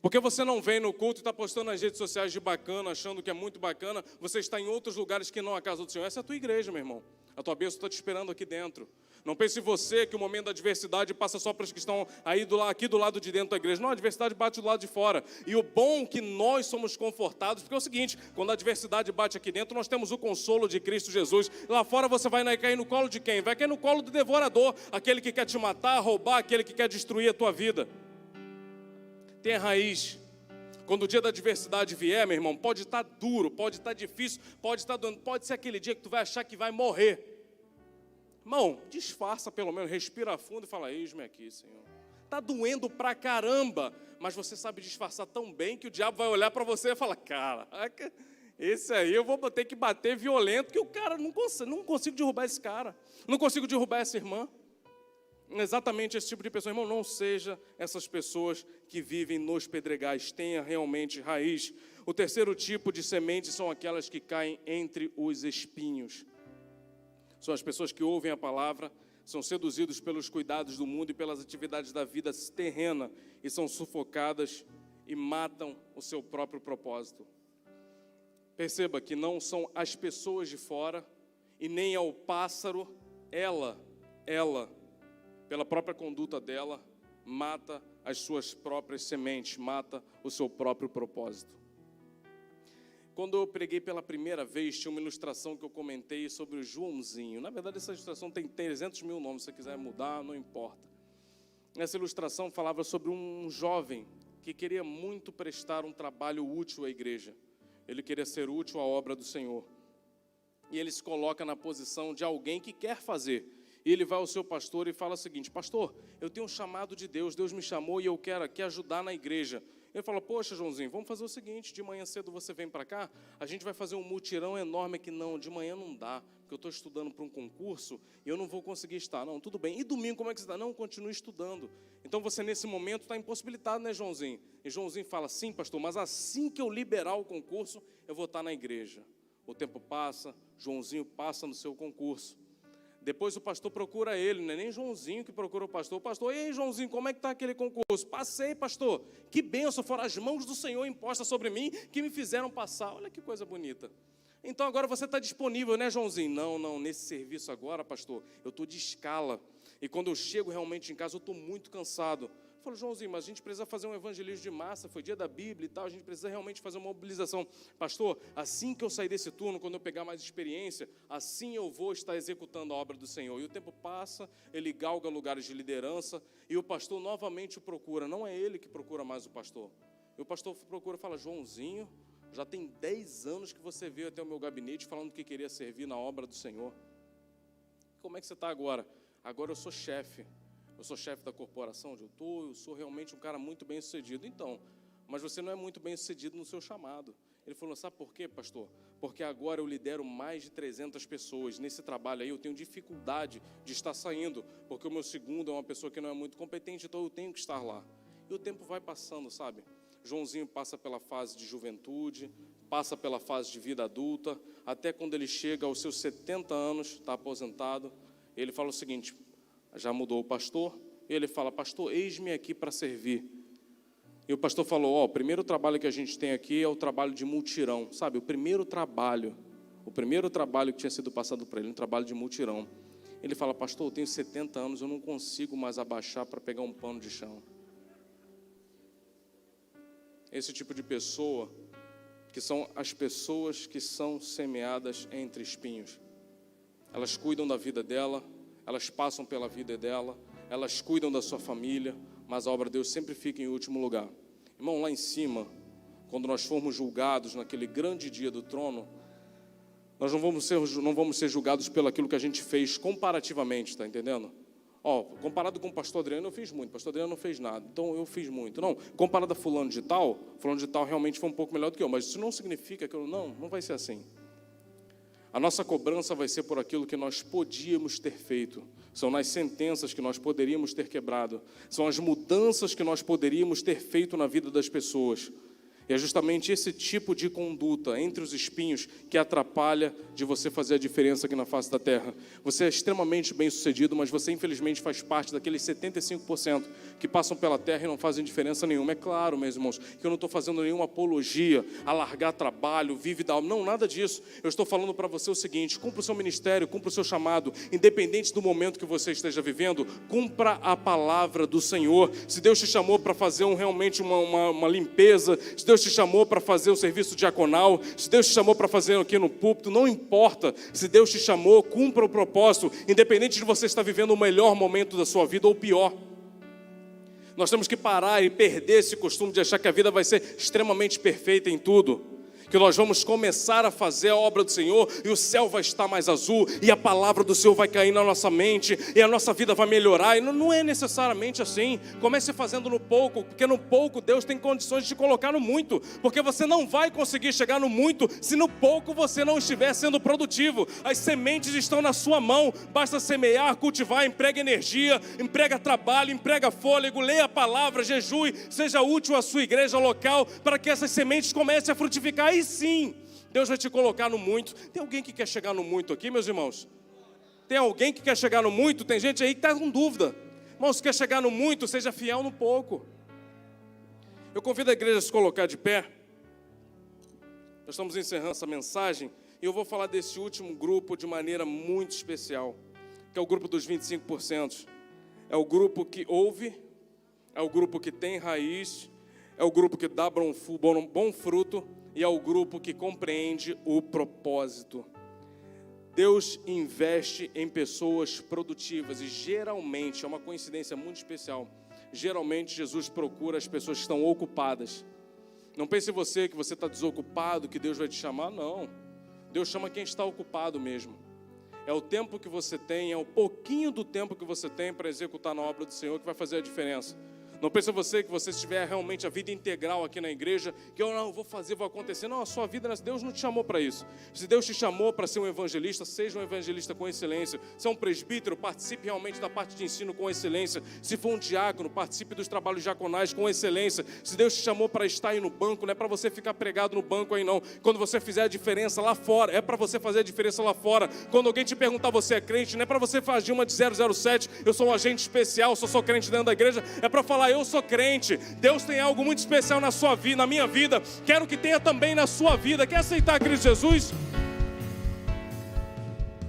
Porque você não vem no culto e está postando nas redes sociais de bacana, achando que é muito bacana, você está em outros lugares que não a casa do Senhor. Essa é a tua igreja, meu irmão. A tua bênção está te esperando aqui dentro. Não pense em você que o momento da adversidade passa só para os que estão aí aqui do lado de dentro da igreja. Não, a adversidade bate do lado de fora. E o bom é que nós somos confortados, porque é o seguinte, quando a adversidade bate aqui dentro, nós temos o consolo de Cristo Jesus. Lá fora você vai cair no colo de quem? Vai cair no colo do devorador, aquele que quer te matar, roubar, aquele que quer destruir a tua vida. Tenha raiz. Quando o dia da adversidade vier, meu irmão, pode estar duro, pode estar difícil, pode estar doendo, pode ser aquele dia que tu vai achar que vai morrer. Irmão, disfarça pelo menos, respira fundo e fala, eis-me aqui, Senhor. Está doendo pra caramba, mas você sabe disfarçar tão bem que o diabo vai olhar para você e falar, caraca, esse aí eu vou ter que bater violento, que o cara, não consigo derrubar esse cara, não consigo derrubar essa irmã. Exatamente esse tipo de pessoa, irmão, não seja essas pessoas que vivem nos pedregais, tenha realmente raiz. O terceiro tipo de semente são aquelas que caem entre os espinhos. São as pessoas que ouvem a palavra, são seduzidos pelos cuidados do mundo e pelas atividades da vida terrena e são sufocadas e matam o seu próprio propósito. Perceba que não são as pessoas de fora e nem ao pássaro, ela, pela própria conduta dela, mata as suas próprias sementes, mata o seu próprio propósito. Quando eu preguei pela primeira vez, tinha uma ilustração que eu comentei sobre o Joãozinho. Na verdade, essa ilustração tem 300 mil nomes, se você quiser mudar, não importa. Essa ilustração falava sobre um jovem que queria muito prestar um trabalho útil à igreja. Ele queria ser útil à obra do Senhor. E ele se coloca na posição de alguém que quer fazer. E ele vai ao seu pastor e fala o seguinte, pastor, eu tenho um chamado de Deus, Deus me chamou e eu quero aqui ajudar na igreja. Ele fala, poxa, Joãozinho, vamos fazer o seguinte, de manhã cedo você vem para cá, a gente vai fazer um mutirão enorme aqui. Não, de manhã não dá, porque eu estou estudando para um concurso e eu não vou conseguir estar. Não, tudo bem. E domingo como é que você está? Não, continue estudando. Então você nesse momento está impossibilitado, né, Joãozinho? E Joãozinho fala, sim, pastor, mas assim que eu liberar o concurso, eu vou estar na igreja. O tempo passa, Joãozinho passa no seu concurso. Depois o pastor procura ele, não é nem Joãozinho que procura o pastor. Pastor, e aí, Joãozinho, como é que está aquele concurso? Passei, pastor. Que bênção, foram as mãos do Senhor impostas sobre mim que me fizeram passar. Olha que coisa bonita. Então agora você está disponível, né, Joãozinho? Não, nesse serviço agora, pastor, eu estou de escala. E quando eu chego realmente em casa, eu estou muito cansado. Eu falo, Joãozinho, mas a gente precisa fazer um evangelismo de massa, foi dia da Bíblia e tal, a gente precisa realmente fazer uma mobilização. Pastor, assim que eu sair desse turno, quando eu pegar mais experiência, assim eu vou estar executando a obra do Senhor. E o tempo passa, ele galga lugares de liderança, e o pastor novamente o procura. Não é ele que procura mais o pastor. E o pastor procura e fala, Joãozinho, já tem 10 anos que você veio até o meu gabinete falando que queria servir na obra do Senhor. Como é que você está agora? Agora eu sou chefe. Eu sou chefe da corporação onde eu sou realmente um cara muito bem sucedido. Então, mas você não é muito bem sucedido no seu chamado. Ele falou, sabe por quê, pastor? Porque agora eu lidero mais de 300 pessoas. Nesse trabalho aí eu tenho dificuldade de estar saindo, porque o meu segundo é uma pessoa que não é muito competente, então eu tenho que estar lá. E o tempo vai passando, sabe? Joãozinho passa pela fase de juventude, passa pela fase de vida adulta, até quando ele chega aos seus 70 anos, está aposentado, ele fala o seguinte, já mudou o pastor, e ele fala, pastor, eis-me aqui para servir. E o pastor falou, o primeiro trabalho que a gente tem aqui é o trabalho de mutirão, sabe, o primeiro trabalho que tinha sido passado para ele, um trabalho de mutirão. Ele fala, pastor, eu tenho 70 anos, eu não consigo mais abaixar para pegar um pano de chão. Esse tipo de pessoa, que são as pessoas que são semeadas entre espinhos. Elas cuidam da vida dela, elas passam pela vida dela, elas cuidam da sua família, mas a obra de Deus sempre fica em último lugar. Irmão, lá em cima, quando nós formos julgados naquele grande dia do trono, nós não vamos ser julgados pelo aquilo que a gente fez comparativamente, está entendendo? Comparado com o pastor Adriano, eu fiz muito, o pastor Adriano não fez nada, então eu fiz muito. Não, comparado a fulano de tal realmente foi um pouco melhor do que eu, mas isso não significa que não vai ser assim. A nossa cobrança vai ser por aquilo que nós podíamos ter feito. São nas sentenças que nós poderíamos ter quebrado. São as mudanças que nós poderíamos ter feito na vida das pessoas. E é justamente esse tipo de conduta entre os espinhos que atrapalha de você fazer a diferença aqui na face da terra. Você é extremamente bem-sucedido, mas você infelizmente faz parte daqueles 75% que passam pela terra e não fazem diferença nenhuma. É claro, meus irmãos, que eu não estou fazendo nenhuma apologia a largar trabalho, vive da alma. Não, nada disso. Eu estou falando para você o seguinte: cumpra o seu ministério, cumpra o seu chamado, independente do momento que você esteja vivendo, cumpra a palavra do Senhor. Se Deus te chamou para fazer realmente uma limpeza, se Deus te chamou para fazer um serviço diaconal, se Deus te chamou para fazer aqui no púlpito, não importa. Se Deus te chamou, cumpra o propósito, independente de você estar vivendo o melhor momento da sua vida ou o pior. Nós temos que parar e perder esse costume de achar que a vida vai ser extremamente perfeita em tudo, que nós vamos começar a fazer a obra do Senhor e o céu vai estar mais azul e a palavra do Senhor vai cair na nossa mente e a nossa vida vai melhorar. E não é necessariamente assim. Comece fazendo no pouco, porque no pouco Deus tem condições de te colocar no muito, porque você não vai conseguir chegar no muito se no pouco você não estiver sendo produtivo. As sementes estão na sua mão, basta semear, cultivar, emprega energia, emprega trabalho, emprega fôlego, leia a palavra, jejue, seja útil à sua igreja local para que essas sementes comecem a frutificar. Aí sim, Deus vai te colocar no muito. Tem alguém que quer chegar no muito aqui, meus irmãos? Tem alguém que quer chegar no muito? Tem gente aí que está com dúvida. Irmão, se quer chegar no muito, seja fiel no pouco. Eu convido a igreja a se colocar de pé. Nós estamos encerrando essa mensagem e eu vou falar desse último grupo de maneira muito especial, que é o grupo dos 25%. É o grupo que ouve, é o grupo que tem raiz, é o grupo que dá bom fruto, e é o grupo que compreende o propósito. Deus investe em pessoas produtivas e geralmente, é uma coincidência muito especial, geralmente Jesus procura as pessoas que estão ocupadas. Não pense você que você está desocupado, que Deus vai te chamar, não. Deus chama quem está ocupado mesmo. É o tempo que você tem, é o pouquinho do tempo que você tem para executar na obra do Senhor que vai fazer a diferença. Não pense você que você tiver realmente a vida integral aqui na igreja, que eu não vou fazer, vou acontecer. Não, a sua vida, Deus não te chamou para isso. Se Deus te chamou para ser um evangelista, seja um evangelista com excelência. Se é um presbítero, participe realmente da parte de ensino com excelência. Se for um diácono, participe dos trabalhos diaconais com excelência. Se Deus te chamou para estar aí no banco, não é para você ficar pregado no banco aí não. Quando você fizer a diferença lá fora, é para você fazer a diferença lá fora. Quando alguém te perguntar, você é crente, não é para você fazer uma de 007, eu sou um agente especial, sou crente dentro da igreja, é para falar, eu sou crente. Deus tem algo muito especial na sua vida, na minha vida. Quero que tenha também na sua vida. Quer aceitar Cristo Jesus?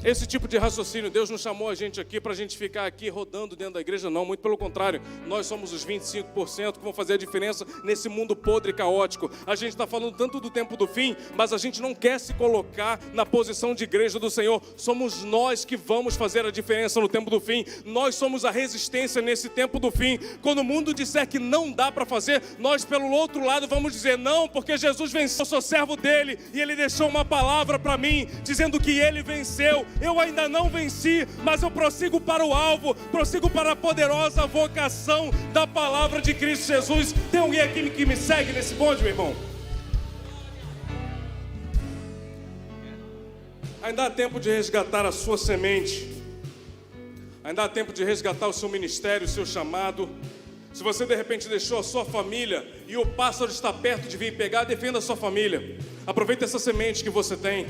Esse tipo de raciocínio, Deus não chamou a gente aqui para a gente ficar aqui rodando dentro da igreja, não, muito pelo contrário, nós somos os 25% que vão fazer a diferença nesse mundo podre e caótico. A gente está falando tanto do tempo do fim, mas a gente não quer se colocar na posição de igreja do Senhor. Somos nós que vamos fazer a diferença no tempo do fim. Nós somos a resistência nesse tempo do fim. Quando o mundo disser que não dá para fazer, nós pelo outro lado vamos dizer não, porque Jesus venceu. Eu sou servo dele e ele deixou uma palavra para mim, dizendo que ele venceu. Eu ainda não venci, mas eu prossigo para o alvo, prossigo para a poderosa vocação da palavra de Cristo Jesus. Tem alguém aqui que me segue nesse bonde, meu irmão? Ainda há tempo de resgatar a sua semente, ainda há tempo de resgatar o seu ministério, o seu chamado. Se você de repente deixou a sua família e o pássaro está perto de vir pegar, defenda a sua família. Aproveite essa semente que você tem.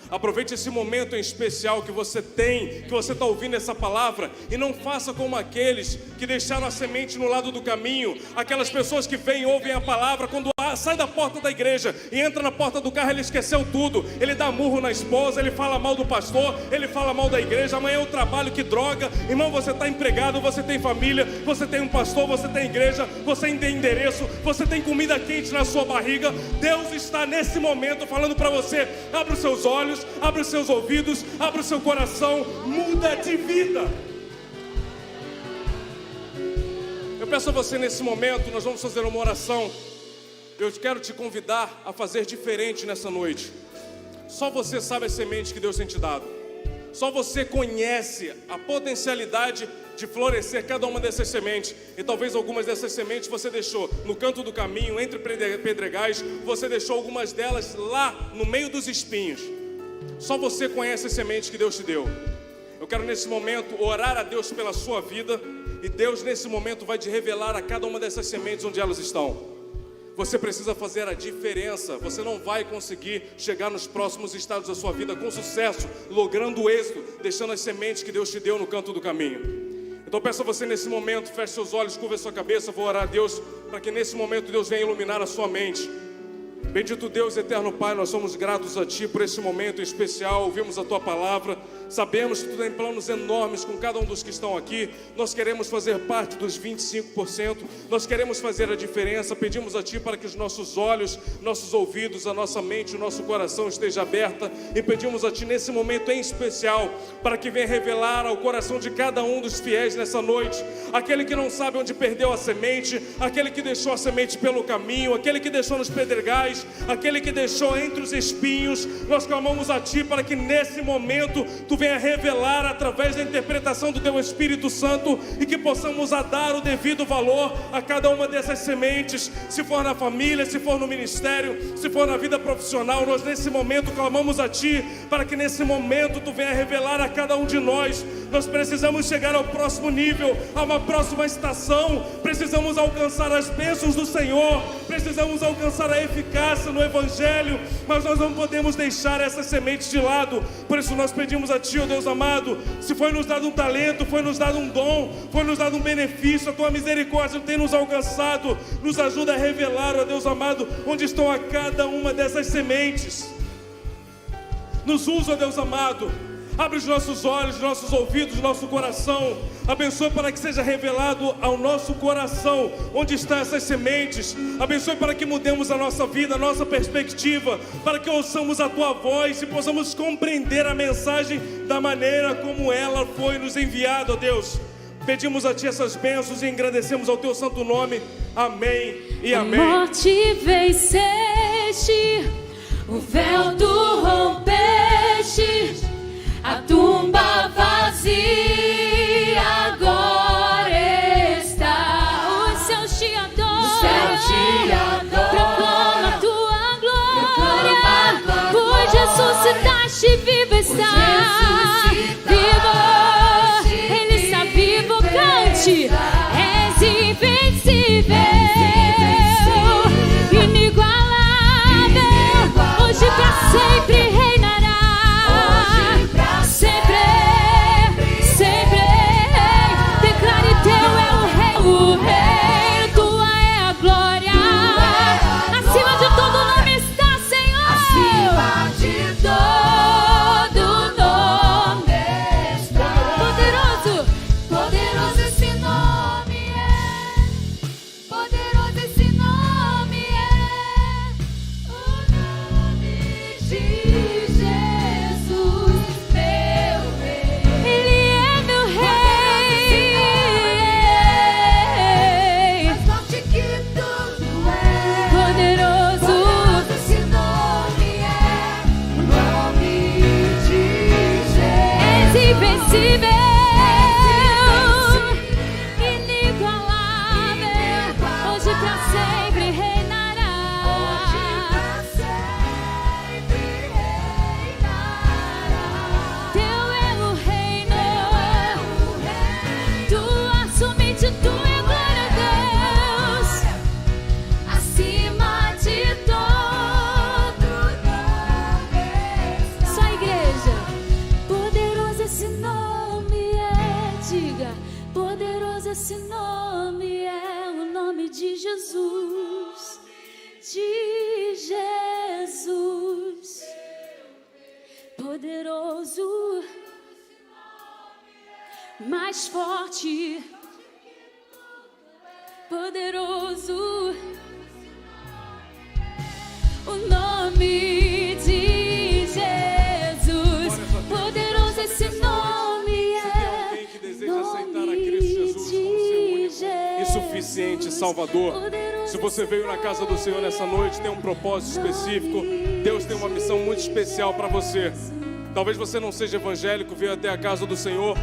Aproveite esse momento em especial que você tem, que você está ouvindo essa palavra, e não faça como aqueles que deixaram a semente no lado do caminho, aquelas pessoas que vêm e ouvem a palavra, quando sai da porta da igreja e entra na porta do carro, ele esqueceu tudo, ele dá murro na esposa, ele fala mal do pastor, ele fala mal da igreja, amanhã é o trabalho, que droga. Irmão, você está empregado, você tem família, você tem um pastor, você tem igreja, você tem endereço, você tem comida quente na sua barriga. Deus está nesse momento falando para você, abre os seus olhos, abre os seus ouvidos, abre o seu coração, muda de vida. Eu peço a você nesse momento, nós vamos fazer uma oração. Eu quero te convidar a fazer diferente nessa noite. Só você sabe a semente que Deus tem te dado. Só você conhece a potencialidade de florescer cada uma dessas sementes. E talvez algumas dessas sementes você deixou no canto do caminho, entre pedregais. Você deixou algumas delas lá no meio dos espinhos. Só você conhece as sementes que Deus te deu. Eu quero nesse momento orar a Deus pela sua vida. E Deus nesse momento vai te revelar a cada uma dessas sementes onde elas estão. Você precisa fazer a diferença. Você não vai conseguir chegar nos próximos estádios da sua vida com sucesso, logrando o êxito, deixando as sementes que Deus te deu no canto do caminho. Então peço a você nesse momento, feche seus olhos, curva a sua cabeça. Vou orar a Deus para que nesse momento Deus venha iluminar a sua mente. Bendito Deus, eterno Pai, nós somos gratos a Ti por esse momento especial. Ouvimos a Tua palavra, sabemos que Tu tem planos enormes com cada um dos que estão aqui. Nós queremos fazer parte dos 25%, nós queremos fazer a diferença. Pedimos a Ti para que os nossos olhos, nossos ouvidos, a nossa mente, o nosso coração esteja aberta. E pedimos a Ti nesse momento em especial, para que venha revelar ao coração de cada um dos fiéis nessa noite, aquele que não sabe onde perdeu a semente, aquele que deixou a semente pelo caminho, aquele que deixou nos pedregais, aquele que deixou entre os espinhos. Nós clamamos a Ti para que nesse momento Tu venha revelar através da interpretação do Teu Espírito Santo, e que possamos dar o devido valor a cada uma dessas sementes. Se for na família, se for no ministério, se for na vida profissional, nós nesse momento clamamos a Ti para que nesse momento Tu venha revelar a cada um de nós. Nós precisamos chegar ao próximo nível, a uma próxima estação. Precisamos alcançar as bênçãos do Senhor, precisamos alcançar a eficácia no Evangelho, mas nós não podemos deixar essas sementes de lado. Por isso nós pedimos a Ti, ó Deus amado, se foi nos dado um talento, foi nos dado um dom, foi nos dado um benefício, a Tua misericórdia tem nos alcançado. Nos ajuda a revelar, ó Deus amado, onde estão a cada uma dessas sementes. Nos usa, ó Deus amado. Abre os nossos olhos, nossos ouvidos, nosso coração. Abençoe para que seja revelado ao nosso coração onde estão essas sementes. Abençoe para que mudemos a nossa vida, a nossa perspectiva, para que ouçamos a Tua voz e possamos compreender a mensagem da maneira como ela foi nos enviada, ó Deus. Pedimos a Ti essas bênçãos e agradecemos ao Teu santo nome. Amém e amém. A morte venceste, o véu Tu rompeste, a tumba vazia agora está. Os céus te adoram, proclama a Tua glória, pois ressuscitaste, vivo está, vivo, Ele está vivo, cante, és invencível, inigualável, hoje pra sempre reinará. Esse nome é o nome de Jesus, de Jesus, poderoso, mais forte, poderoso, o nome de Jesus, poderoso esse nome é, suficiente Salvador. Se você veio na casa do Senhor nessa noite, tem um propósito específico. Deus tem uma missão muito especial para você. Talvez você não seja evangélico, veio até a casa do Senhor,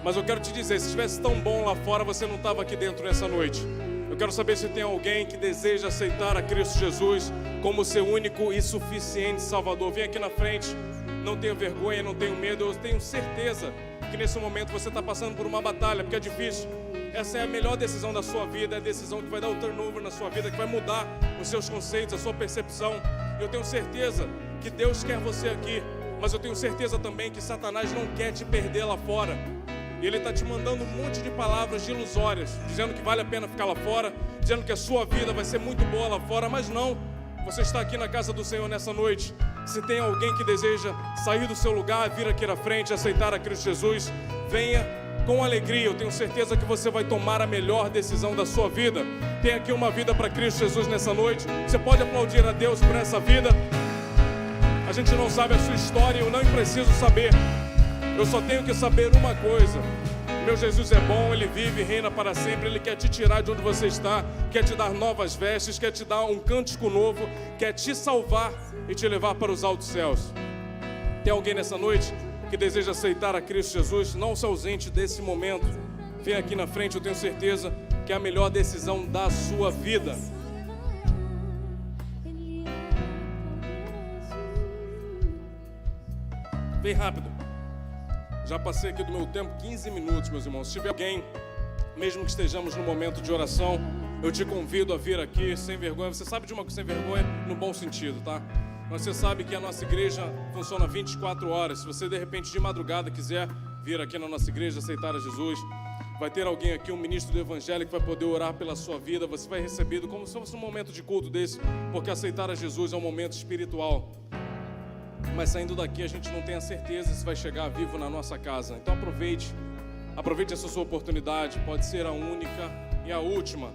mas eu quero te dizer, se estivesse tão bom lá fora, você não estava aqui dentro nessa noite. Eu quero saber se tem alguém que deseja aceitar a Cristo Jesus como seu único e suficiente Salvador. Vem aqui na frente, não tenha vergonha, não tenha medo. Eu tenho certeza que nesse momento você está passando por uma batalha, porque é difícil. Essa é a melhor decisão da sua vida, é a decisão que vai dar o turnover na sua vida, que vai mudar os seus conceitos, a sua percepção. Eu tenho certeza que Deus quer você aqui, mas eu tenho certeza também que Satanás não quer te perder lá fora. E ele está te mandando um monte de palavras ilusórias, dizendo que vale a pena ficar lá fora, dizendo que a sua vida vai ser muito boa lá fora, mas não. Você está aqui na casa do Senhor nessa noite. Se tem alguém que deseja sair do seu lugar, vir aqui na frente, aceitar a Cristo Jesus, venha com alegria. Eu tenho certeza que você vai tomar a melhor decisão da sua vida. Tem aqui uma vida para Cristo Jesus nessa noite. Você pode aplaudir a Deus por essa vida. A gente não sabe a sua história, eu não preciso saber. Eu só tenho que saber uma coisa: meu Jesus é bom, Ele vive e reina para sempre. Ele quer te tirar de onde você está, quer te dar novas vestes, quer te dar um cântico novo, quer te salvar e te levar para os altos céus. Tem alguém nessa noite que deseja aceitar a Cristo Jesus? Não se ausente desse momento. Vem aqui na frente, eu tenho certeza que é a melhor decisão da sua vida. Vem rápido. Já passei aqui do meu tempo 15 minutos, meus irmãos. Se tiver alguém, mesmo que estejamos no momento de oração, eu te convido a vir aqui sem vergonha. Você sabe de uma coisa, sem vergonha no bom sentido, tá? Mas você sabe que a nossa igreja funciona 24 horas. Se você de repente de madrugada quiser vir aqui na nossa igreja, aceitar a Jesus, vai ter alguém aqui, um ministro do evangelho, que vai poder orar pela sua vida. Você vai recebido como se fosse um momento de culto desse, porque aceitar a Jesus é um momento espiritual. Mas saindo daqui a gente não tem a certeza se vai chegar vivo na nossa casa. Então aproveite essa sua oportunidade. Pode ser a única e a última.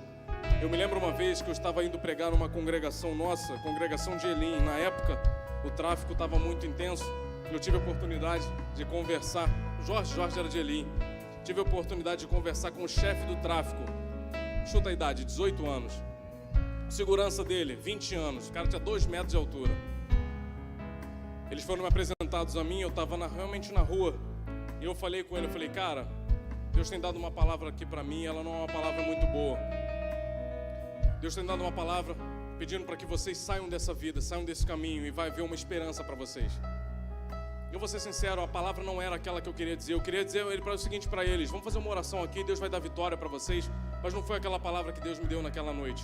Eu me lembro uma vez que eu estava indo pregar numa congregação nossa, congregação de Elim. Na época o tráfico estava muito intenso. Eu tive a oportunidade de conversar. Jorge era de Elim. Tive a oportunidade de conversar com o chefe do tráfico. Chuta a idade, 18 anos. Segurança dele, 20 anos. O cara tinha 2 metros de altura. Eles foram me apresentados a mim, eu estava realmente na rua. E eu falei com ele, eu falei: cara, Deus tem dado uma palavra aqui para mim, ela não é uma palavra muito boa. Deus tem dado uma palavra pedindo para que vocês saiam dessa vida, saiam desse caminho, e vai haver uma esperança para vocês. Eu vou ser sincero, a palavra não era aquela que eu queria dizer. Eu queria dizer o seguinte para eles: vamos fazer uma oração aqui, Deus vai dar vitória para vocês. Mas não foi aquela palavra que Deus me deu naquela noite.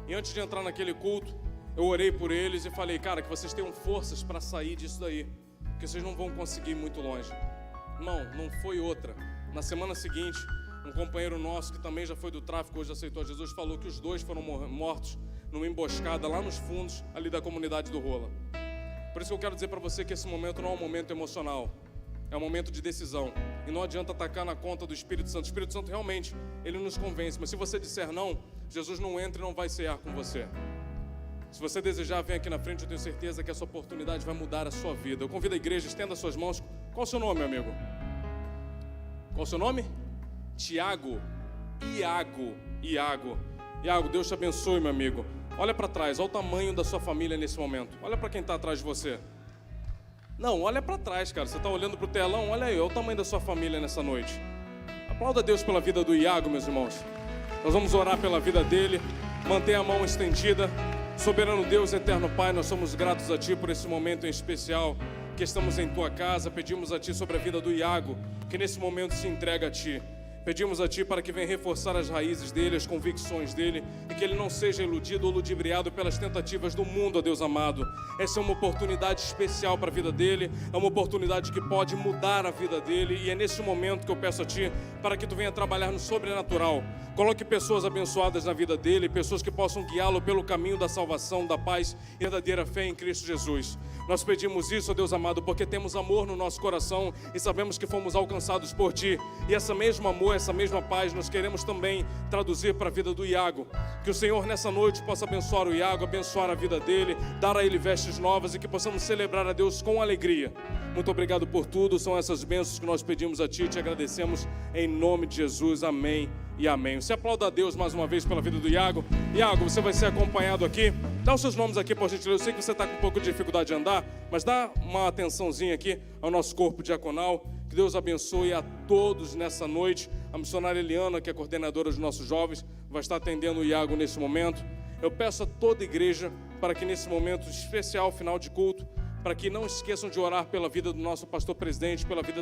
E antes de entrar naquele culto, eu orei por eles e falei: cara, que vocês tenham forças para sair disso daí, porque vocês não vão conseguir ir muito longe. Não foi outra. Na semana seguinte, um companheiro nosso que também já foi do tráfico, hoje aceitou Jesus, falou que os 2 foram mortos numa emboscada lá nos fundos ali da comunidade do Rola. Por isso que eu quero dizer para você que esse momento não é um momento emocional, é um momento de decisão. E não adianta atacar na conta do Espírito Santo. O Espírito Santo realmente, ele nos convence, mas se você disser não, Jesus não entra e não vai cear com você. Se você desejar, vem aqui na frente, eu tenho certeza que essa oportunidade vai mudar a sua vida. Eu convido a igreja, estenda suas mãos. Qual o seu nome, meu amigo? Qual o seu nome? Tiago. Iago, Deus te abençoe, meu amigo. Olha para trás, olha o tamanho da sua família nesse momento. Olha para quem está atrás de você. Não, olha para trás, cara. Você está olhando para o telão, olha aí, olha o tamanho da sua família nessa noite. Aplauda a Deus pela vida do Iago, meus irmãos. Nós vamos orar pela vida dele. Mantenha a mão estendida. Soberano Deus, eterno Pai, nós somos gratos a Ti por esse momento em especial que estamos em Tua casa. Pedimos a Ti sobre a vida do Iago, que nesse momento se entrega a Ti. Pedimos a Ti para que venha reforçar as raízes dele, as convicções dele, e que ele não seja iludido ou ludibriado pelas tentativas do mundo, ó Deus amado. Essa é uma oportunidade especial para a vida dele, é uma oportunidade que pode mudar a vida dele, e é nesse momento que eu peço a Ti para que Tu venha trabalhar no sobrenatural. Coloque pessoas abençoadas na vida dele, pessoas que possam guiá-lo pelo caminho da salvação, da paz e verdadeira fé em Cristo Jesus. Nós pedimos isso, ó Deus amado, porque temos amor no nosso coração e sabemos que fomos alcançados por Ti. E essa mesma amor, essa mesma paz, nós queremos também traduzir para a vida do Iago. Que o Senhor nessa noite possa abençoar o Iago, abençoar a vida dele, dar a ele vestes novas e que possamos celebrar a Deus com alegria. Muito obrigado por tudo, são essas bênçãos que nós pedimos a Ti e te agradecemos em nome de Jesus, amém e amém. Você aplauda a Deus mais uma vez pela vida do Iago. Iago, você vai ser acompanhado aqui. Dá os seus nomes aqui, por gentileza. Eu sei que você está com um pouco de dificuldade de andar, mas dá uma atençãozinha aqui ao nosso corpo diaconal. Que Deus abençoe a todos nessa noite. A missionária Eliana, que é coordenadora dos nossos jovens, vai estar atendendo o Iago nesse momento. Eu peço a toda a igreja para que nesse momento especial, final de culto, para que não esqueçam de orar pela vida do nosso pastor presidente, pela vida da